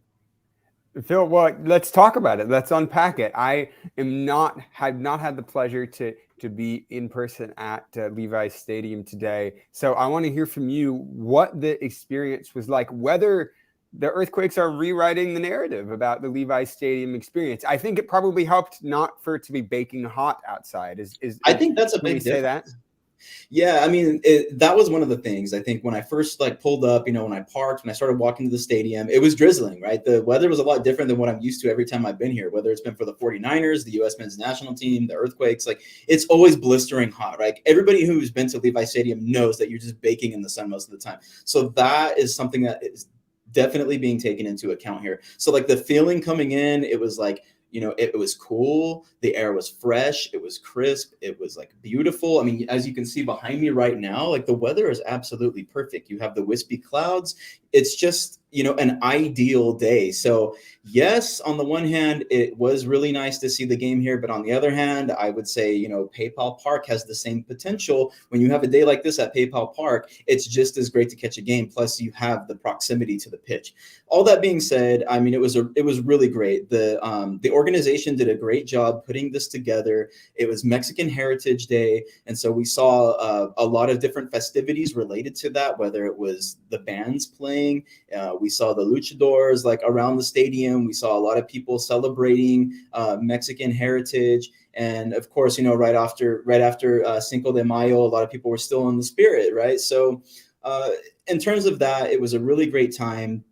Phil, well, let's talk about it. Let's unpack it. I have not had the pleasure to be in person at Levi Stadium today. So I want to hear from you what the experience was like, whether the Earthquakes are rewriting the narrative about the Levi Stadium experience. I think it probably helped not for it to be baking hot outside. I think that's a big difference. Say that? Yeah, I mean, that was one of the things. I think when I first pulled up, when I parked, when I started walking to the stadium, it was drizzling, right? The weather was a lot different than what I'm used to every time I've been here, whether it's been for the 49ers, the U.S. men's national team, the Earthquakes. It's always blistering hot, right? Everybody who's been to Levi Stadium knows that you're just baking in the sun most of the time. So that is something that is definitely being taken into account here. So the feeling coming in, it was it was cool. The air was fresh. It was crisp. It was beautiful. I mean, as you can see behind me right now, the weather is absolutely perfect. You have the wispy clouds. It's just an ideal day. So yes, on the one hand, it was really nice to see the game here, but on the other hand, I would say, PayPal Park has the same potential. When you have a day like this at PayPal Park, it's just as great to catch a game. Plus you have the proximity to the pitch. All that being said, I mean, it was really great. The organization did a great job putting this together. It was Mexican Heritage Day. And so we saw a lot of different festivities related to that, whether it was the bands playing, we saw the luchadors like around the stadium. We saw a lot of people celebrating Mexican heritage, and of course, right after Cinco de Mayo, a lot of people were still in the spirit, right? So, in terms of that, it was a really great time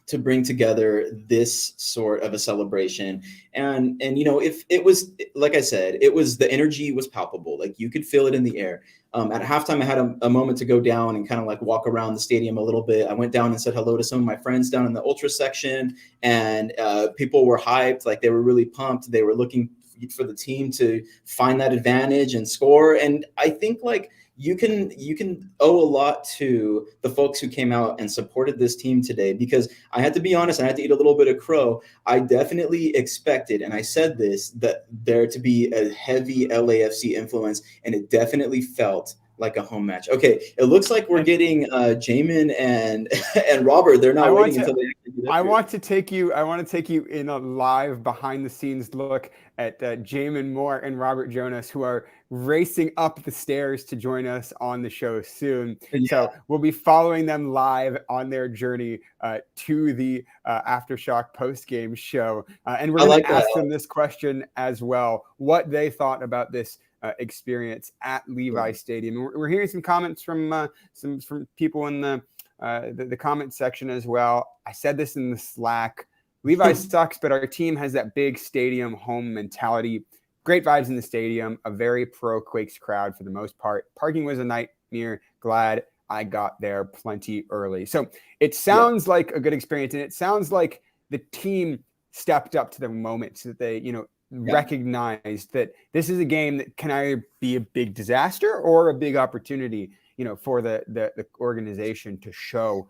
to bring together this sort of a celebration. And if it was, like I said, the energy was palpable. Like you could feel it in the air. At halftime, I had a moment to go down and kind of like walk around the stadium a little bit. I went down and said hello to some of my friends down in the ultra section, and people were hyped. Like they were really pumped. They were looking for the team to find that advantage and score. And I think like you can owe a lot to the folks who came out and supported this team today, because I had to be honest, and I had to eat a little bit of crow. I definitely expected, and I said this, that there to be a heavy LAFC influence, and it definitely felt like a home match. Okay, it looks like we're getting Jamon and Robert. They're not waiting until they actually get up I here. want to take you in a live behind the scenes look at Jamon Moore and Robert Jonas, who are racing up the stairs to join us on the show soon. Yeah. So we'll be following them live on their journey to the Aftershock post-game show. And we're going to ask them this question as well, what they thought about this experience at Levi Stadium. We're hearing some comments from some people in the comment section as well. I said this in the Slack. Levi sucks, but our team has that big stadium home mentality. Great vibes in the stadium, a very pro Quakes crowd for the most part. Parking was a nightmare. Glad I got there plenty early. So it sounds like a good experience, and it sounds like the team stepped up to the moment so that they, recognized that this is a game that can either be a big disaster or a big opportunity, for the organization to show.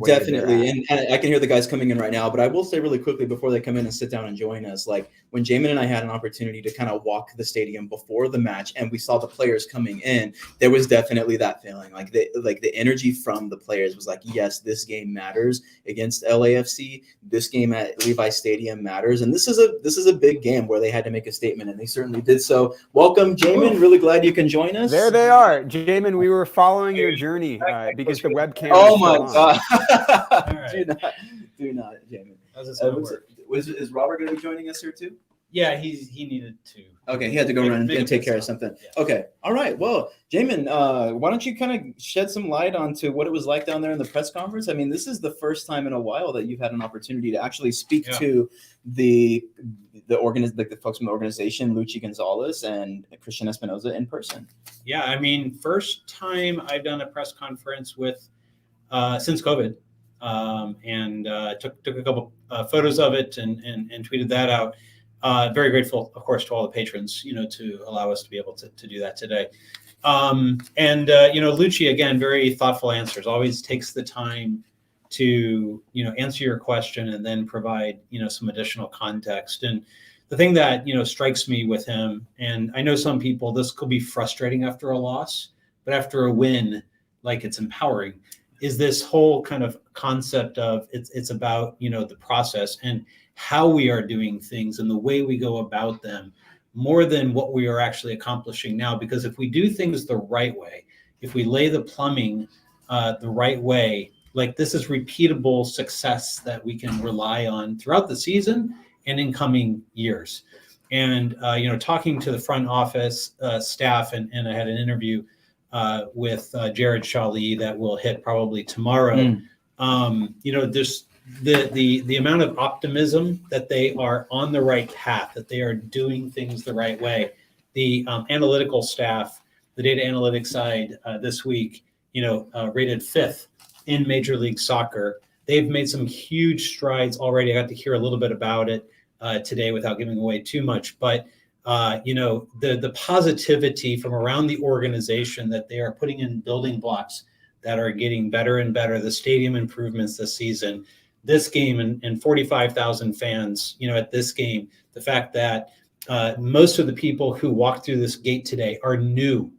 Definitely. And I can hear the guys coming in right now, but I will say really quickly before they come in and sit down and join us, like when Jamon and I had an opportunity to kind of walk the stadium before the match and we saw the players coming in, there was definitely that feeling like the energy from the players was like, yes, this game matters against LAFC. This game at Levi Stadium matters. And this is a big game where they had to make a statement, and they certainly did so. Welcome, Jamon. Really glad you can join us. There they are. Jamon, we were following your journey because the webcam Oh my God. Right. Do not, Jamon. How's this gonna work? Is Robert going to be joining us here too? Yeah, he needed to. Okay, he had to go run and take care of something. Yeah. Okay, all right. Well, Jamon, why don't you kind of shed some light onto what it was like down there in the press conference? I mean, this is the first time in a while that you've had an opportunity to actually speak to the folks from the organization, Luchi Gonzalez and Cristian Espinoza, in person. Yeah, I mean, first time I've done a press conference with since COVID, and took a couple photos of it and tweeted that out. Very grateful, of course, to all the patrons, to allow us to be able to do that today. Luchi, again, very thoughtful answers, always takes the time to, answer your question and then provide, some additional context. And the thing that, strikes me with him, and I know some people, this could be frustrating after a loss, but after a win, like it's empowering, is this whole kind of concept of it's about, the process and how we are doing things and the way we go about them more than what we are actually accomplishing now. Because if we do things the right way, if we lay the plumbing the right way, like this is repeatable success that we can rely on throughout the season and in coming years. And, talking to the front office staff, and I had an interview with Jared Shawley that will hit probably tomorrow. There's the amount of optimism that they are on the right path, that they are doing things the right way. The analytical staff, the data analytics side this week, rated 5th in Major League Soccer. They've made some huge strides already. I got to hear a little bit about it today without giving away too much, but the positivity from around the organization that they are putting in building blocks that are getting better and better, the stadium improvements this season, this game and 45,000 fans, at this game, the fact that most of the people who walked through this gate today are new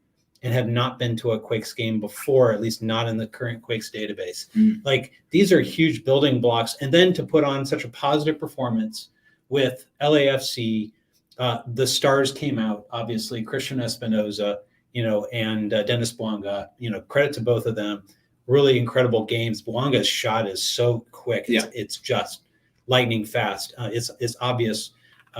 and have not been to a Quakes game before, at least not in the current Quakes database. Like, these are huge building blocks. And then to put on such a positive performance with LAFC, the stars came out, obviously, Cristian Espinoza, and Dennis Bouanga, credit to both of them. Really incredible games. Bouanga's shot is so quick. It's just lightning fast. It's obvious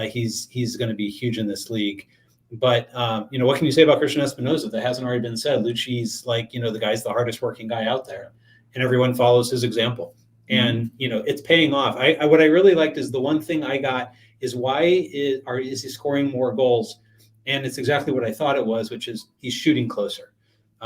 he's going to be huge in this league. But, what can you say about Cristian Espinoza that hasn't already been said? Luchi's like, the guy's the hardest working guy out there, and everyone follows his example. And, it's paying off. What I really liked is the one thing I got is why is he scoring more goals? And it's exactly what I thought it was, which is he's shooting closer.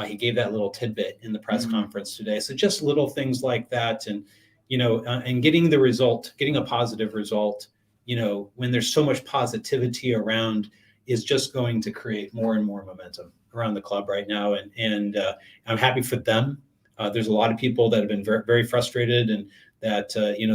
He gave that little tidbit in the press conference today. So just little things like that. And, and getting the result, getting a positive result, when there's so much positivity around, is just going to create more and more momentum around the club right now. And I'm happy for them. There's a lot of people that have been very, very frustrated, and that,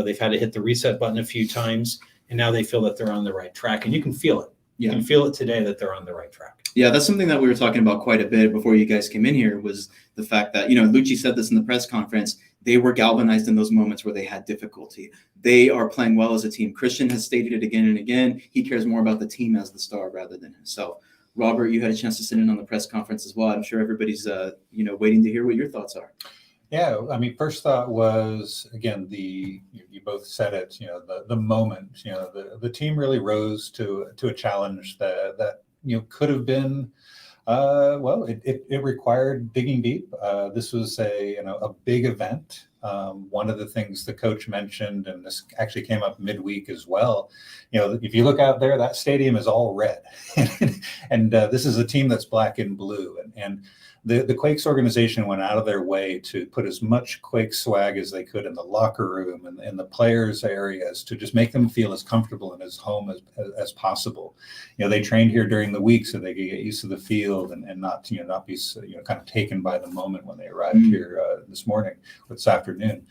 they've had to hit the reset button a few times, and now they feel that they're on the right track. And you can feel it. You can feel it today that they're on the right track. Yeah, that's something that we were talking about quite a bit before you guys came in here, was the fact that, Luchi said this in the press conference, they were galvanized in those moments where they had difficulty. They are playing well as a team. Cristian has stated it again and again. He cares more about the team as the star rather than himself. Robert, you had a chance to sit in on the press conference as well. I'm sure everybody's, waiting to hear what your thoughts are. Yeah, I mean, first thought was, again, you both said it, the moment, the team really rose to a challenge that could have been, it required digging deep. This was a big event. One of the things the coach mentioned, and this actually came up midweek as well, if you look out there, that stadium is all red. And this is a team that's black and blue. And the Quakes organization went out of their way to put as much Quakes swag as they could in the locker room and in the players' areas to just make them feel as comfortable and as home as possible. They trained here during the week so they could get used to the field and not be kind of taken by the moment when they arrived here this morning or this afternoon.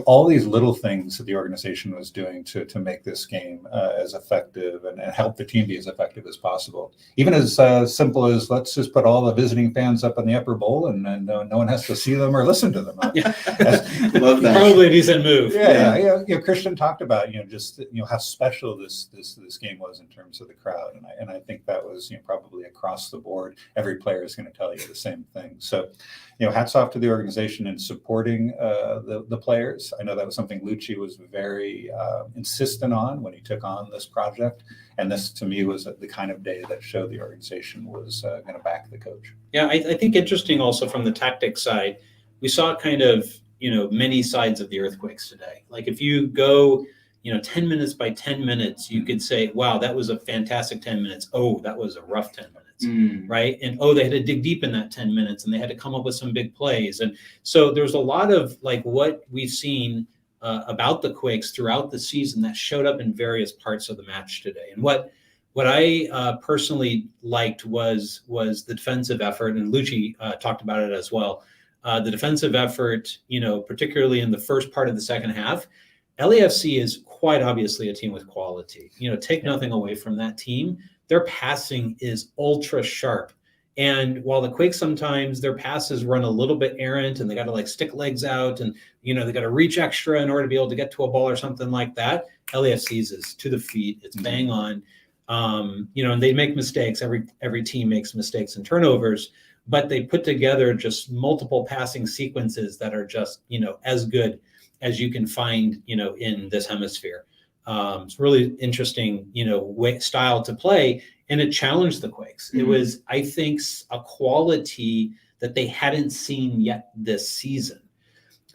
All these little things that the organization was doing to make this game as effective and help the team be as effective as possible. Even as simple as, let's just put all the visiting fans up in the upper bowl and no one has to see them or listen to them. Love that. Probably a decent move. Yeah. Cristian talked about just how special this game was in terms of the crowd, and I think that was probably across the board. Every player is going to tell you the same thing. So hats off to the organization in supporting the players. I know that was something Luchi was very insistent on when he took on this project, and this to me was the kind of day that showed the organization was going to back the coach. Yeah, I think interesting also from the tactics side, we saw kind of, many sides of the Earthquakes today. Like, if you go, 10 minutes by 10 minutes, you could say, wow, that was a fantastic 10 minutes. Oh, that was a rough 10 minutes, right? And, oh, they had to dig deep in that 10 minutes and they had to come up with some big plays. And so there's a lot of like what we've seen about the Quakes throughout the season that showed up in various parts of the match today. And what I personally liked was the defensive effort, and Luchi talked about it as well. The defensive effort, particularly in the first part of the second half, LAFC is quite obviously a team with quality. Take nothing away from that team. Their passing is ultra sharp. And while the Quakes, sometimes their passes run a little bit errant and they got to stick legs out and, they got to reach extra in order to be able to get to a ball or something like that. LAFC's is to the feet. It's bang on. And they make mistakes. Every team makes mistakes and turnovers, but they put together just multiple passing sequences that are just, as good as you can find, in this hemisphere. It's really interesting, style to play, and it challenged the Quakes. It was, I think, a quality that they hadn't seen yet this season.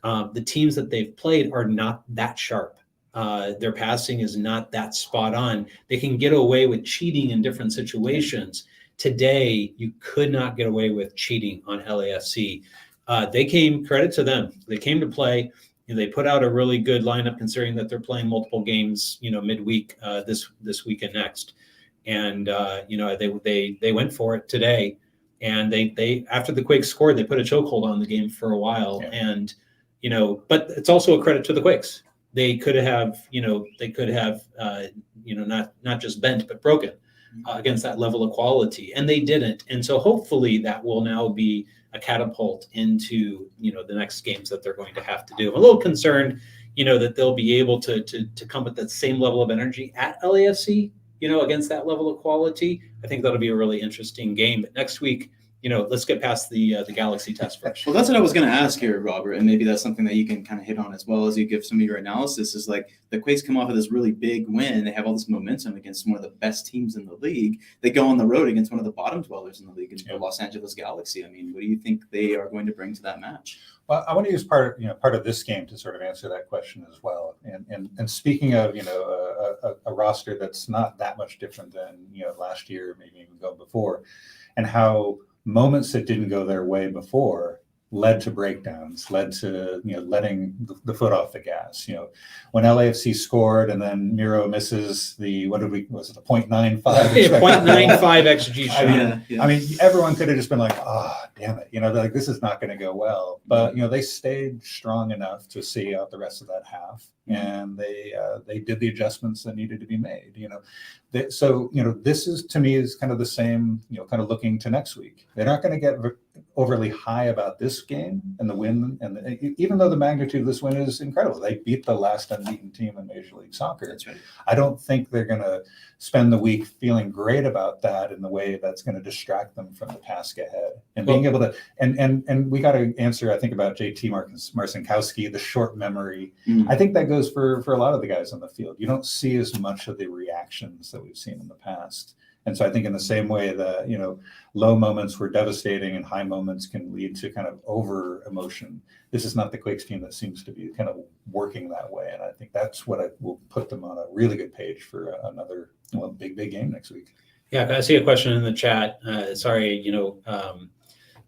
The teams that they've played are not that sharp. Their passing is not that spot on. They can get away with cheating in different situations. Today, you could not get away with cheating on LAFC. Credit to them. They came to play. They put out a really good lineup considering that they're playing multiple games, midweek, this week and next. And, they went for it today. And they after the Quakes scored, they put a chokehold on the game for a while. Yeah. And, but it's also a credit to the Quakes. They could have, not just bent, but broken against that level of quality. And they didn't. And so hopefully that will now be a catapult into, the next games that they're going to have to do. I'm a little concerned, that they'll be able to come with that same level of energy at LAFC, against that level of quality. I think that'll be a really interesting game. But next week, let's get past the Galaxy test first. Well, that's what I was going to ask here, Robert, and maybe that's something that you can kind of hit on as well as you give some of your analysis. Is like the Quakes come off of this really big win. They have all this momentum against one of the best teams in the league. They go on the road against one of the bottom dwellers in the league, in the Los Angeles Galaxy. I mean, what do you think they are going to bring to that match? Well, I want to use part of this game to sort of answer that question as well. And speaking of, a roster that's not that much different than, last year, maybe even go before, and how moments that didn't go their way before led to breakdowns, led to, letting the foot off the gas. When LAFC scored and then Miro misses the, was it a 0.95? 0.95 XG shot. I mean, everyone could have just been like, damn it. Like, this is not going to go well. But, they stayed strong enough to see out the rest of that half. And they did the adjustments that needed to be made, So, this is, to me, is kind of the same, kind of looking to next week. They're not going to get overly high about this game and the win. And even though the magnitude of this win is incredible, they beat the last unbeaten team in Major League Soccer. That's right. I don't think they're going to spend the week feeling great about that in the way that's going to distract them from the task ahead. And being able to, and we got to answer, I think, about JT Marcinkowski, the short memory. I think that goes for a lot of the guys on the field. You don't see as much of the reactions that we've seen in the past. And so I think in the same way that, low moments were devastating and high moments can lead to kind of over emotion. This is not the Quakes team that seems to be kind of working that way. And I think that's what I will put them on a really good page for another big game next week. Yeah, I see a question in the chat. Sorry,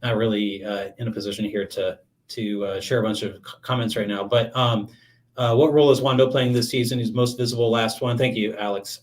not really in a position here to share a bunch of comments right now, but what role is Wando playing this season? He's most visible last one. Thank you, Alex.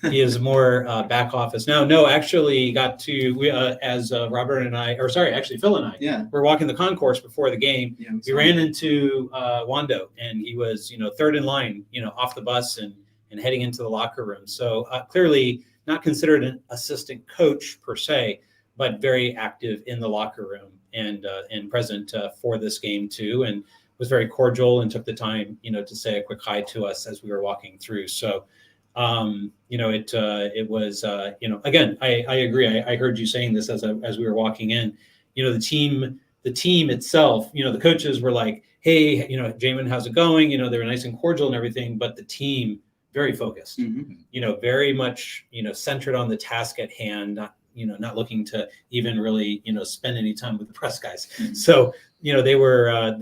He is more back office now. No, actually got to, as Robert and I, or sorry, actually Phil and I, were walking the concourse before the game. Yeah, we ran into Wando, and he was, third in line, off the bus and heading into the locker room. So clearly not considered an assistant coach per se, but very active in the locker room and present for this game too. And was very cordial and took the time, to say a quick hi to us as we were walking through. So, it was, again, I agree. I heard you saying this as we were walking in, the team itself, the coaches were like, hey, Jamon, how's it going? They were nice and cordial and everything, but the team very focused, very much, centered on the task at hand, not looking to even really, spend any time with the press guys. So, they were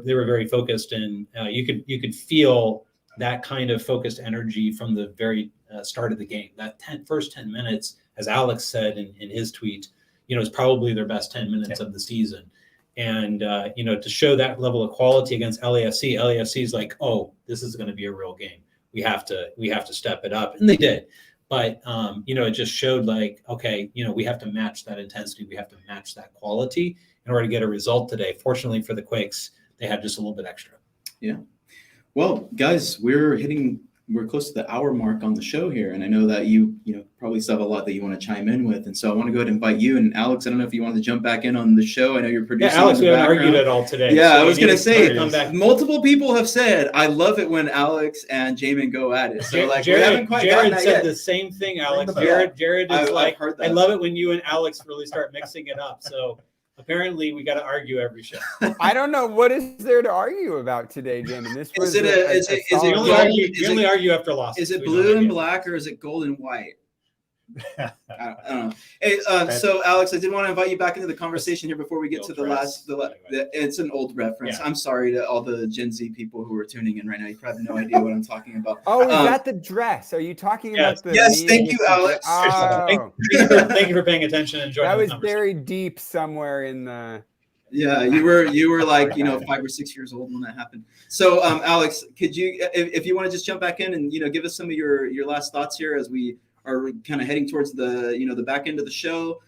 very focused, and you could feel that kind of focused energy from the very start of the game. That first 10 minutes, as Alex said in his tweet, is probably their best 10 minutes of the season. And, to show that level of quality against LAFC is like, oh, this is going to be a real game. We have to step it up. And they did. But, it just showed like, okay, we have to match that intensity. We have to match that quality in order to get a result today. Fortunately for the Quakes, they had just a little bit extra. Yeah. Well, guys, we're close to the hour mark on the show here. And I know that you probably still have a lot that you want to chime in with. And so I want to go ahead and invite you. And Alex, I don't know if you wanted to jump back in on the show. I know you're producing. Yeah, Alex, we haven't argued at all today. Yeah, so I was going to say, multiple people have said, I love it when Alex and Jamon go at it. So we haven't quite gotten that said yet. The same thing, Alex. Jared is like, I love it when you and Alex really start mixing it up. So apparently we got to argue every show. I don't know. What is there to argue about today, Jamon? This was we only argue after losses. Is it blue and black or is it gold and white? I don't know. Hey, so Alex, I did want to invite you back into the conversation here before we get to the last. It's an old reference. Yeah. I'm sorry to all the Gen Z people who are tuning in right now. You probably have no idea what I'm talking about. Oh, is that the dress? Are you talking about the? Yes, thank you, Alex. Oh. Thank you for paying attention and joining. That was buried deep somewhere in the. Yeah, you were like 5 or 6 years old when that happened. So, Alex, could you, if you want to just jump back in and give us some of your last thoughts here as we are kind of heading towards the the back end of the show.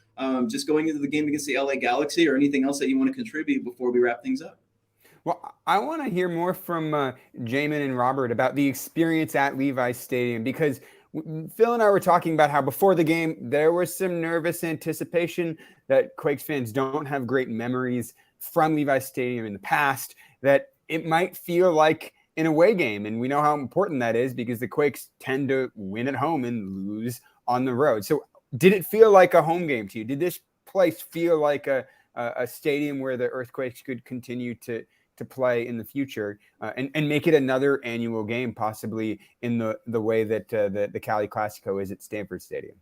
just going into the game against the LA Galaxy, or anything else that you want to contribute before we wrap things up? Well, I want to hear more from Jamon and Robert about the experience at Levi Stadium, because Phil and I were talking about how before the game, there was some nervous anticipation that Quakes fans don't have great memories from Levi Stadium in the past, that it might feel like an away game. And we know how important that is because the Quakes tend to win at home and lose on the road. So did it feel like a home game to you? Did this place feel like a stadium where the Earthquakes could continue to play in the future and make it another annual game, possibly in the way that the Cali Classico is at Stanford Stadium?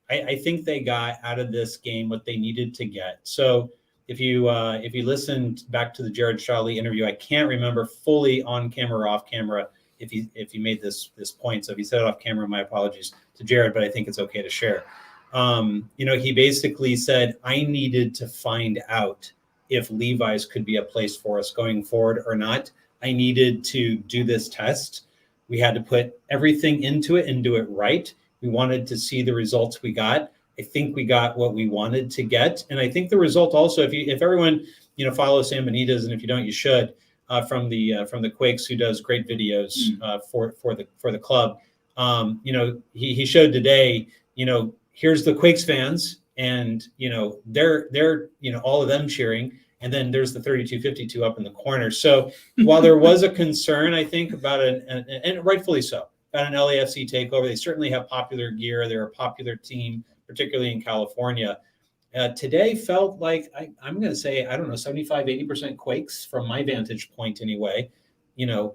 I think they got out of this game what they needed to get. So if you listened back to the Jared Shawley interview, I can't remember fully on camera or off camera if he made this point. So if he said it off camera, my apologies to Jared, but I think it's okay to share. He basically said, I needed to find out if Levi's could be a place for us going forward or not. I needed to do this test. We had to put everything into it and do it right. We wanted to see the results we got. I think we got what we wanted to get. And I think the result also, if everyone, follows Sam Benitez, and if you don't, you should, from the Quakes, who does great videos for the club. He showed today, here's the Quakes fans, and they're all of them cheering, and then there's the 3252 up in the corner. So while there was a concern, I think, about and rightfully so, about an LAFC takeover, they certainly have popular gear. They're a popular team, particularly in California. Today felt like, I'm going to say, 75-80% Quakes from my vantage point anyway.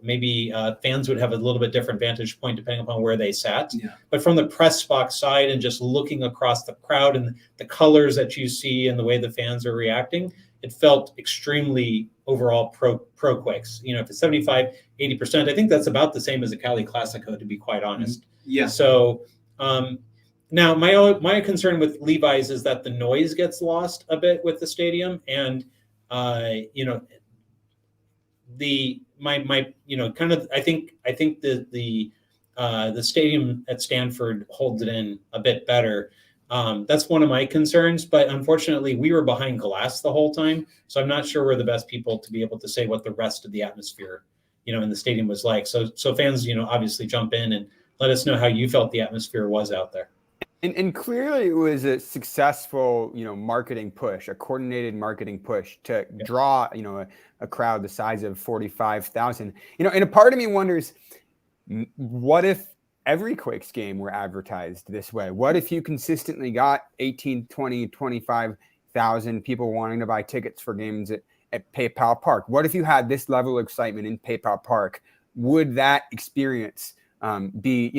Maybe fans would have a little bit different vantage point depending upon where they sat. Yeah. But from the press box side and just looking across the crowd and the colors that you see and the way the fans are reacting, it felt extremely overall pro Quakes. If it's 75-80%, I think that's about the same as a Cali Classico, to be quite honest. Yeah. So now my concern with Levi's is that the noise gets lost a bit with the stadium, and I think the stadium at Stanford holds it in a bit better. That's one of my concerns, but unfortunately we were behind glass the whole time. So I'm not sure we're the best people to be able to say what the rest of the atmosphere, in the stadium was like. So fans, obviously jump in and let us know how you felt the atmosphere was out there. And clearly it was a successful, marketing push, a coordinated marketing push to draw, a crowd the size of 45,000. And a part of me wonders, what if every Quakes game were advertised this way? What if you consistently got 18, 20, 25,000 people wanting to buy tickets for games at PayPal Park? What if you had this level of excitement in PayPal Park? Would that experience be,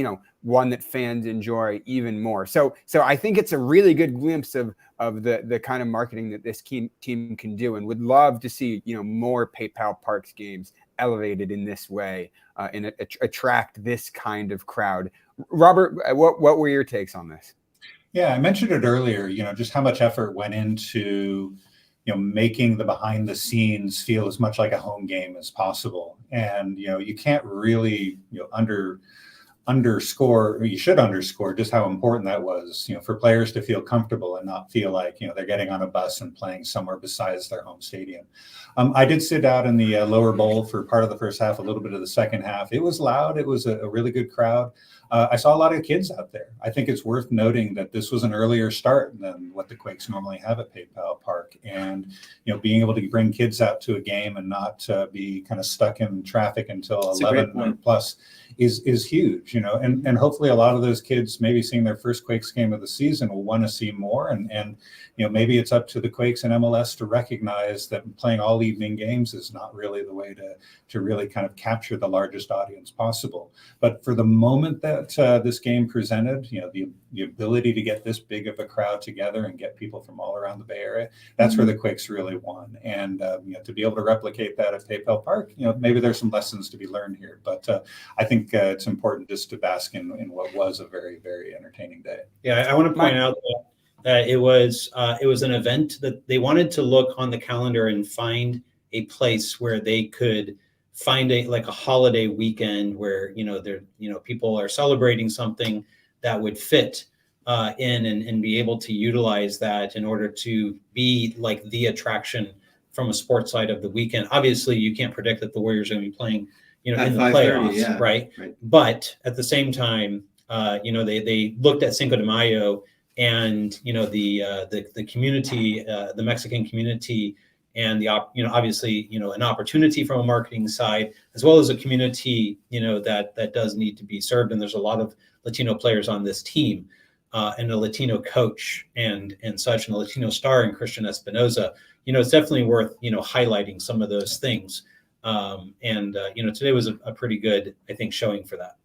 one that fans enjoy even more? So I think it's a really good glimpse of the kind of marketing that this team can do, and would love to see, more PayPal Parks games elevated in this way and attract this kind of crowd. Robert, what were your takes on this? Yeah, I mentioned it earlier, just how much effort went into, making the behind the scenes feel as much like a home game as possible. And, you can't really, underscore, or you should underscore just how important that was, for players to feel comfortable and not feel like, they're getting on a bus and playing somewhere besides their home stadium. I did sit out in the lower bowl for part of the first half, a little bit of the second half. It was loud. It was a really good crowd. I saw a lot of kids out there. I think it's worth noting that this was an earlier start than what the Quakes normally have at PayPal Park. And, being able to bring kids out to a game and not be kind of stuck in traffic until 11 plus is huge, and hopefully a lot of those kids maybe seeing their first Quakes game of the season will want to see more. And maybe it's up to the Quakes and MLS to recognize that playing all evening games is not really the way to really kind of capture the largest audience possible. But for the moment that this game presented, the ability to get this big of a crowd together and get people from all around the Bay Area, that's where the Quakes really won. And to be able to replicate that at PayPal Park, maybe there's some lessons to be learned here. But I think it's important just to bask in what was a very, very entertaining day. Yeah, I want to point out that it was an event that they wanted to look on the calendar and find a place where they could find a holiday weekend where people are celebrating something that would fit in and be able to utilize that in order to be like the attraction from a sports side of the weekend. Obviously, you can't predict that the Warriors are going to be playing, At in the 5:30, playoffs, yeah, right? But at the same time, they looked at Cinco de Mayo and the community, the Mexican community, and obviously an opportunity from a marketing side, as well as a community that does need to be served. And there's a lot of Latino players on this team, and a Latino coach and such, and a Latino star in Cristian Espinoza. It's definitely worth highlighting some of those things. Today was a pretty good, I think, showing for that.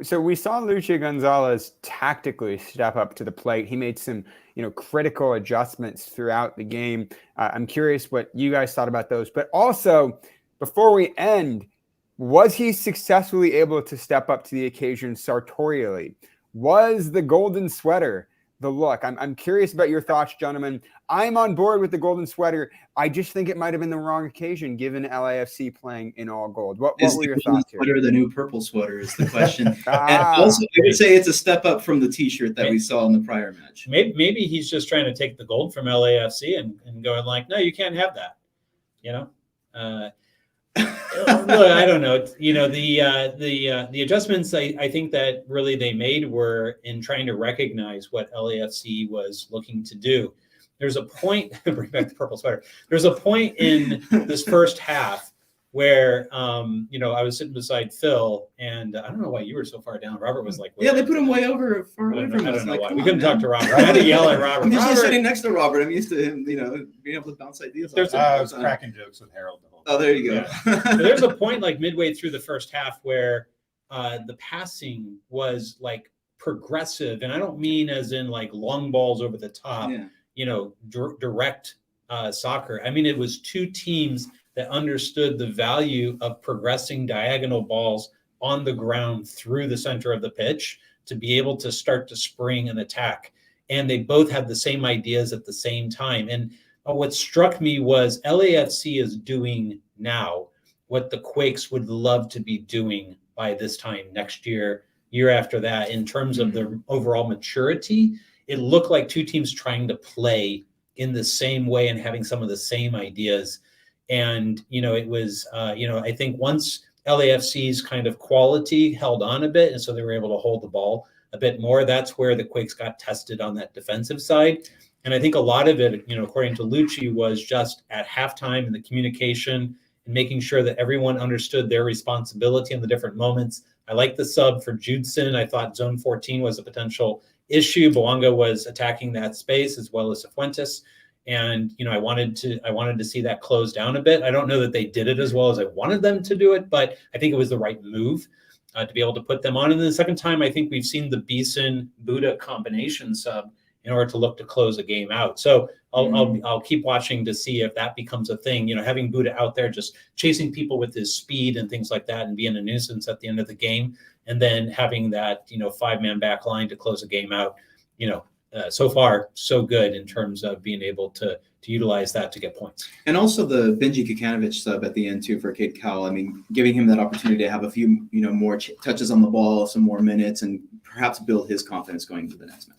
So we saw Luchi Gonzalez tactically step up to the plate. He made some, critical adjustments throughout the game. I'm curious what you guys thought about those. But also, before we end, was he successfully able to step up to the occasion sartorially? Was the golden sweater the look? I'm curious about your thoughts, gentlemen. I'm on board with the golden sweater. I just think it might have been the wrong occasion given LAFC playing in all gold. What were your thoughts here? Sweater the new purple sweater is the question. And also, I would say it's a step up from the T-shirt that we saw in the prior match. Maybe he's just trying to take the gold from LAFC and going like, no, you can't have that. Look, I don't know. The adjustments I think that really they made were in trying to recognize what LAFC was looking to do. There's a point, bring back the purple sweater. There's a point in this first half where, I was sitting beside Phil, and I don't know why you were so far down. Robert was like, yeah, they put him way over far away from us. I don't know like, why. We couldn't talk to Robert. I had to yell at Robert. I'm usually sitting next to Robert. I'm used to him, being able to bounce ideas. I was cracking jokes with Harold the whole time. Oh, there you go. Yeah. There's a point like midway through the first half where the passing was like progressive, and I don't mean as in like long balls over the top, direct soccer. I mean, it was two teams that understood the value of progressing diagonal balls on the ground through the center of the pitch to be able to start to spring an attack. And they both had the same ideas at the same time. And what struck me was LAFC is doing now what the Quakes would love to be doing by this time next year, year after that, in terms of the overall maturity. It looked like two teams trying to play in the same way and having some of the same ideas. And, it was, I think once LAFC's kind of quality held on a bit, and so they were able to hold the ball a bit more, that's where the Quakes got tested on that defensive side. And I think a lot of it, according to Luchi, was just at halftime and the communication and making sure that everyone understood their responsibility in the different moments. I like the sub for Judson. I thought zone 14 was a potential issue. Boanga was attacking that space as well as Cifuentes. And, I wanted to see that close down a bit. I don't know that they did it as well as I wanted them to do it, but I think it was the right move to be able to put them on. And then the second time, I think we've seen the Beeson-Buddha combination sub in order to look to close a game out. So I'll keep watching to see if that becomes a thing. Having Buddha out there just chasing people with his speed and things like that and being a nuisance at the end of the game, and then having that, 5-man back line to close a game out, so far, so good in terms of being able to utilize that to get points. And also the Benji Kikanovic sub at the end too for Cade Cowell. I mean, giving him that opportunity to have a few, more touches on the ball, some more minutes, and perhaps build his confidence going into the next match.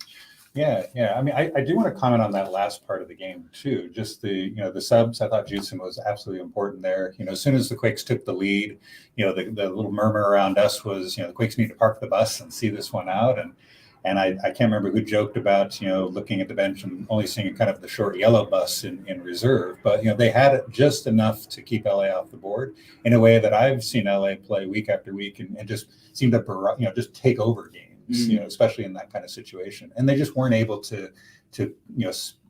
Yeah. I mean, I do want to comment on that last part of the game too. Just the subs. I thought Judson was absolutely important there. As soon as the Quakes took the lead, the little murmur around us was, the Quakes need to park the bus and see this one out. And I can't remember who joked about, looking at the bench and only seeing kind of the short yellow bus in reserve. But, they had it just enough to keep LA off the board in a way that I've seen LA play week after week and just seem to, just take over games, especially in that kind of situation. And they just weren't able to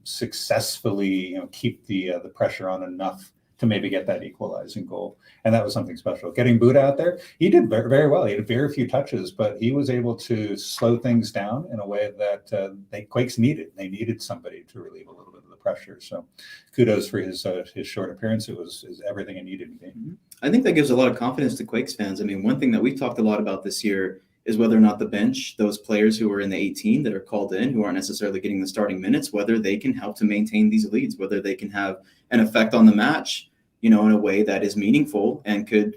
successfully, keep the pressure on enough to maybe get that equalizing goal. And that was something special. Getting Buddha out there, he did very, very well. He had very few touches, but he was able to slow things down in a way that the Quakes needed. They needed somebody to relieve a little bit of the pressure. So kudos for his short appearance. It was everything it needed to be. I think that gives a lot of confidence to Quakes fans. I mean, one thing that we've talked a lot about this year is whether or not the bench, those players who are in the 18 that are called in, who aren't necessarily getting the starting minutes, whether they can help to maintain these leads, whether they can have an effect on the match, in a way that is meaningful and could,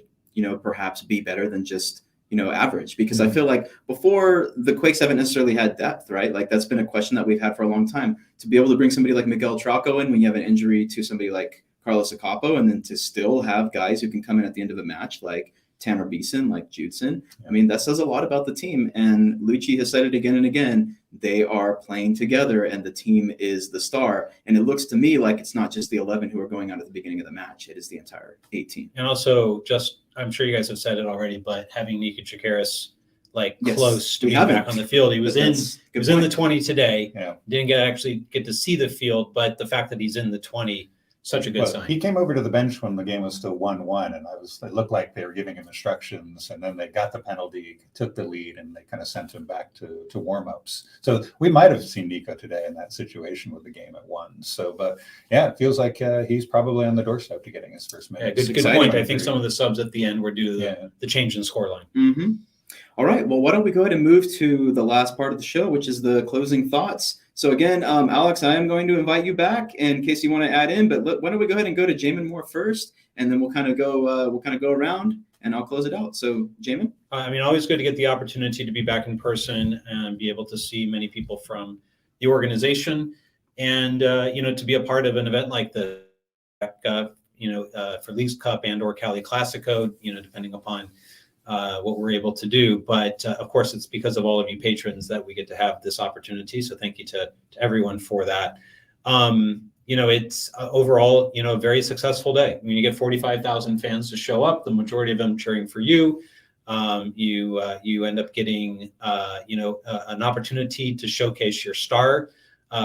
perhaps be better than just, average, because I feel like before the Quakes haven't necessarily had depth, right? Like that's been a question that we've had for a long time. To be able to bring somebody like Miguel Trauco in when you have an injury to somebody like Carlos Acapo, and then to still have guys who can come in at the end of a match like Tanner Beeson, like Judson. I mean, that says a lot about the team. And Luchi has said it again and again. They are playing together and the team is the star. And it looks to me like it's not just the 11 who are going out at the beginning of the match. It is the entire 18. And also, just, I'm sure you guys have said it already, but having Nika Chikaris Yes, close to we being haven't. back on the field. He was in the 20 today. Yeah. Didn't actually get to see the field, but the fact that he's in the 20, such a good sign. He came over to the bench when the game was still 1-1, and it looked like they were giving him instructions, and then they got the penalty, took the lead, and they kind of sent him back to warm-ups. So we might have seen Nico today in that situation with the game at 1. So, but yeah, it feels like he's probably on the doorstep to getting his first minutes. Yeah, good point. I think some of the subs at the end were due to the change in scoreline. Mm-hmm. All right, well, why don't we go ahead and move to the last part of the show, which is the closing thoughts. So again, Alex, I am going to invite you back in case you want to add in, but why don't we go ahead and go to Jamon Moore first, and then we'll kind of go around, and I'll close it out. So Jamon? I mean, always good to get the opportunity to be back in person and be able to see many people from the organization, and to be a part of an event like the for Leagues Cup and or Cali Classico, depending upon what we're able to do. But of course, it's because of all of you patrons that we get to have this opportunity. So thank you to everyone for that. It's overall, a very successful day. I mean, you get 45,000 fans to show up, the majority of them cheering for you. You end up getting, an opportunity to showcase your star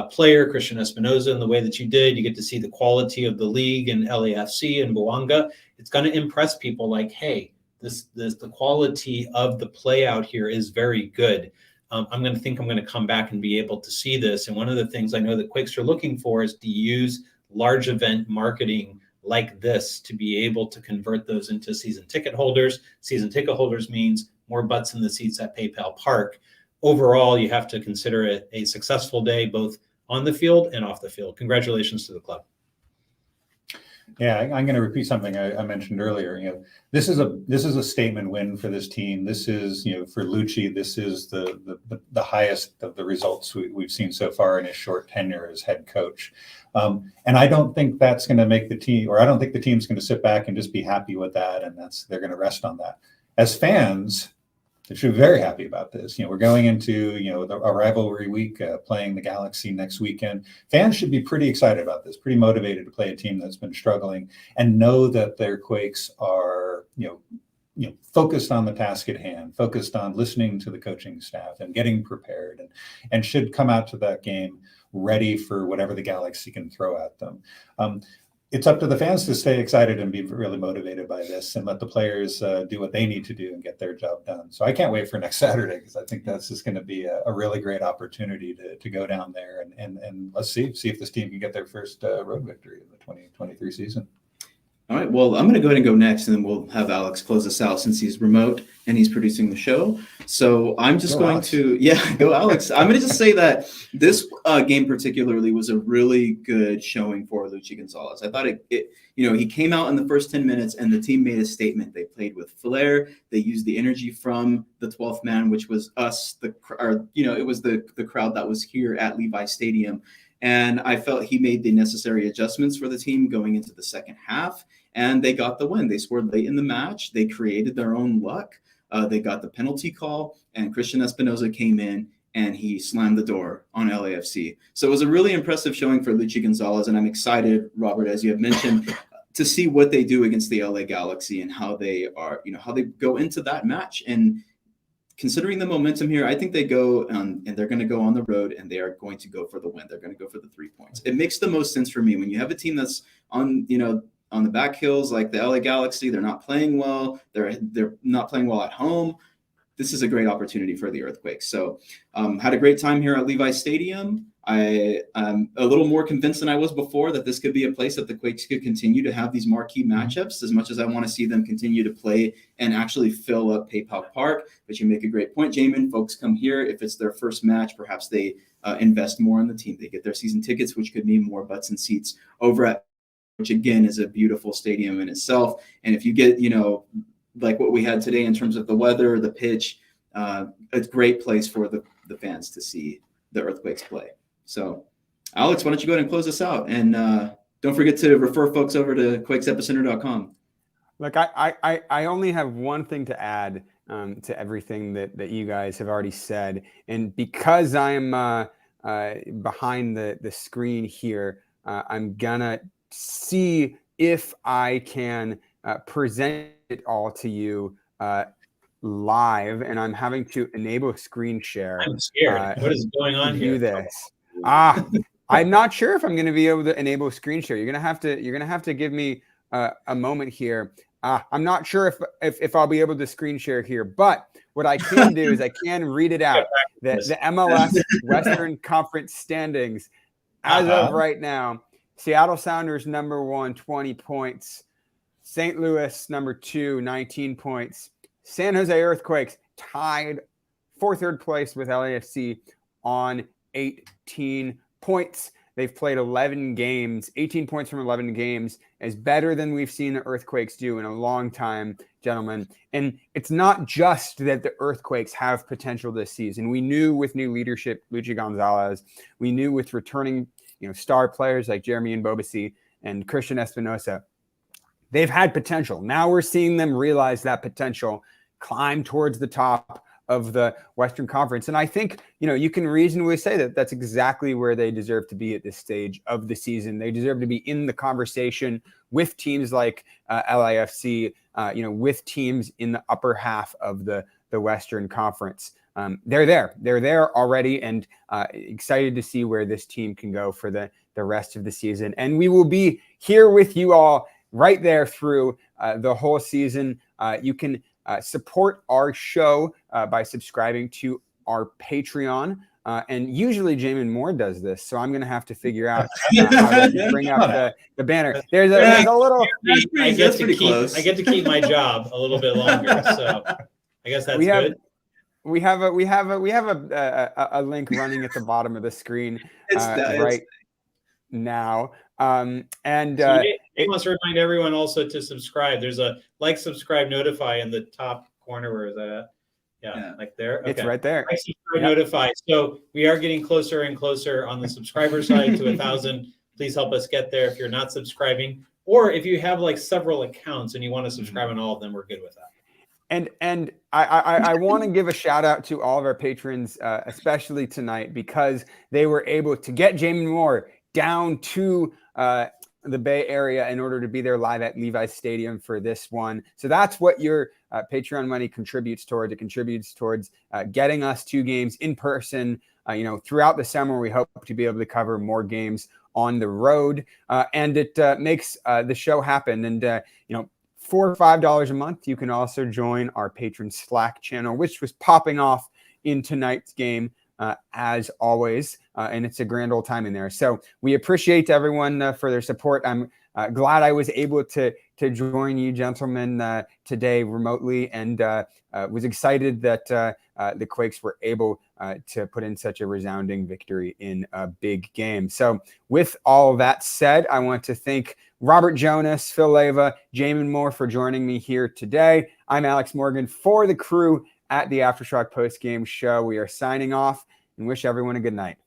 player, Cristian Espinoza, in the way that you did. You get to see the quality of the league and LAFC and Boanga. It's going to impress people like, hey, the quality of the play out here is very good. I'm going to come back and be able to see this. And one of the things I know that Quakes are looking for is to use large event marketing like this to be able to convert those into season ticket holders. Season ticket holders means more butts in the seats at PayPal Park. Overall, you have to consider it a successful day, both on the field and off the field. Congratulations to the club. Yeah, I'm going to repeat something I mentioned earlier. This is a statement win for this team. This is, for Luchi, this is the highest of the results we've seen so far in his short tenure as head coach. And I don't think that's going to make the team, or I don't think the team's going to sit back and just be happy with that, and they're going to rest on that. As fans, they should be very happy about this. We're going into, a rivalry week, playing the Galaxy next weekend. Fans should be pretty excited about this, pretty motivated to play a team that's been struggling, and know that their Quakes are, focused on the task at hand, focused on listening to the coaching staff and getting prepared, and should come out to that game ready for whatever the Galaxy can throw at them. It's up to the fans to stay excited and be really motivated by this, and let the players do what they need to do and get their job done. So I can't wait for next Saturday, because I think that's just going to be a really great opportunity to go down there and let's see if this team can get their first road victory in the 2023 season. All right, well, I'm going to go ahead and go next, and then we'll have Alex close us out since he's remote and he's producing the show. So I'm just going to, go Alex. I'm going to just say that this game particularly was a really good showing for Luchi Gonzalez. I thought he came out in the first 10 minutes and the team made a statement. They played with flair. They used the energy from the 12th man, which was us, it was the crowd that was here at Levi Stadium. And I felt he made the necessary adjustments for the team going into the second half, and they got the win. They scored late in the match. They created their own luck. They got the penalty call, and Cristian Espinoza came in and he slammed the door on LAFC. So it was a really impressive showing for Luchi Gonzalez, and I'm excited, Robert, as you have mentioned, to see what they do against the LA Galaxy and how they are, how they go into that match. And considering the momentum here, I think they go and they're going to go on the road and they are going to go for the win. They're going to go for the 3 points. It makes the most sense for me when you have a team that's on the back hills like the LA Galaxy. They're not playing well. They're not playing well at home. This is a great opportunity for the Earthquakes. So had a great time here at Levi Stadium. I am a little more convinced than I was before that this could be a place that the Quakes could continue to have these marquee matchups, as much as I want to see them continue to play and actually fill up PayPal Park. But you make a great point, Jamon. Folks come here. If it's their first match, perhaps they invest more in the team. They get their season tickets, which could mean more butts and seats over at, which again is a beautiful stadium in itself. And if you get, like what we had today in terms of the weather, the pitch, a great place for the fans to see the Earthquakes play. So, Alex, why don't you go ahead and close us out? And don't forget to refer folks over to quakesepicenter.com. Look, I only have one thing to add to everything that you guys have already said. And because I'm behind the screen here, I'm gonna see if I can present it all to you live, and I'm having to enable screen share. I'm scared. What is going on here? Do this. I'm not sure if I'm going to be able to enable screen share. You're gonna have to give me a moment here. I'm not sure if I'll be able to screen share here, but what I can do is I can read it out. The MLS Western Conference standings as of right now: Seattle Sounders number 1, 20 points. St. Louis number 2, 19 points. San Jose Earthquakes tied for third place with LAFC on 18 points. They've played 11 games. 18 points from 11 games is better than we've seen the Earthquakes do in a long time, gentlemen. And it's not just that the Earthquakes have potential this season. We knew with new leadership, Luchi Gonzalez, we knew with returning, star players like Jeremy Mbobasi and Cristian Espinoza, they've had potential. Now we're seeing them realize that potential, climb towards the top of the Western Conference. And I think, you can reasonably say that that's exactly where they deserve to be at this stage of the season. They deserve to be in the conversation with teams like LAFC, with teams in the upper half of the Western Conference. They're there already, and excited to see where this team can go for the rest of the season. And we will be here with you all right there through the whole season. You can support our show by subscribing to our Patreon. And usually Jamon Moore does this, so I'm going to have to figure out how to bring up the banner. There's a little. I get to keep my job a little bit longer, so I guess that's good. We have a link running at the bottom of the screen right now. He wants to remind everyone also to subscribe. There's a like, subscribe, notify in the top corner. Where is that at? Yeah, like there. Okay. It's right there. Like, subscribe, notify. So we are getting closer and closer on the subscriber side to 1,000. Please help us get there. If you're not subscribing, or if you have like several accounts and you want to subscribe on all of them, we're good with that. And I want to give a shout out to all of our patrons, especially tonight, because they were able to get Jamon Moore down to the Bay Area in order to be there live at Levi Stadium for this one. So that's what your Patreon money contributes towards. It contributes towards getting us 2 games in person. Throughout the summer, we hope to be able to cover more games on the road, and it makes the show happen. And $4 or $5 a month, you can also join our patron Slack channel, which was popping off in tonight's game. As always, and it's a grand old time in there. So we appreciate everyone for their support. I'm glad I was able to join you gentlemen today remotely, and was excited that the Quakes were able to put in such a resounding victory in a big game. So with all that said, I want to thank Robert Jonas, Phil Leyva, Jamon Moore for joining me here today. I'm Alex Morgan for the crew at the Aftershock post-game show. We are signing off and wish everyone a good night.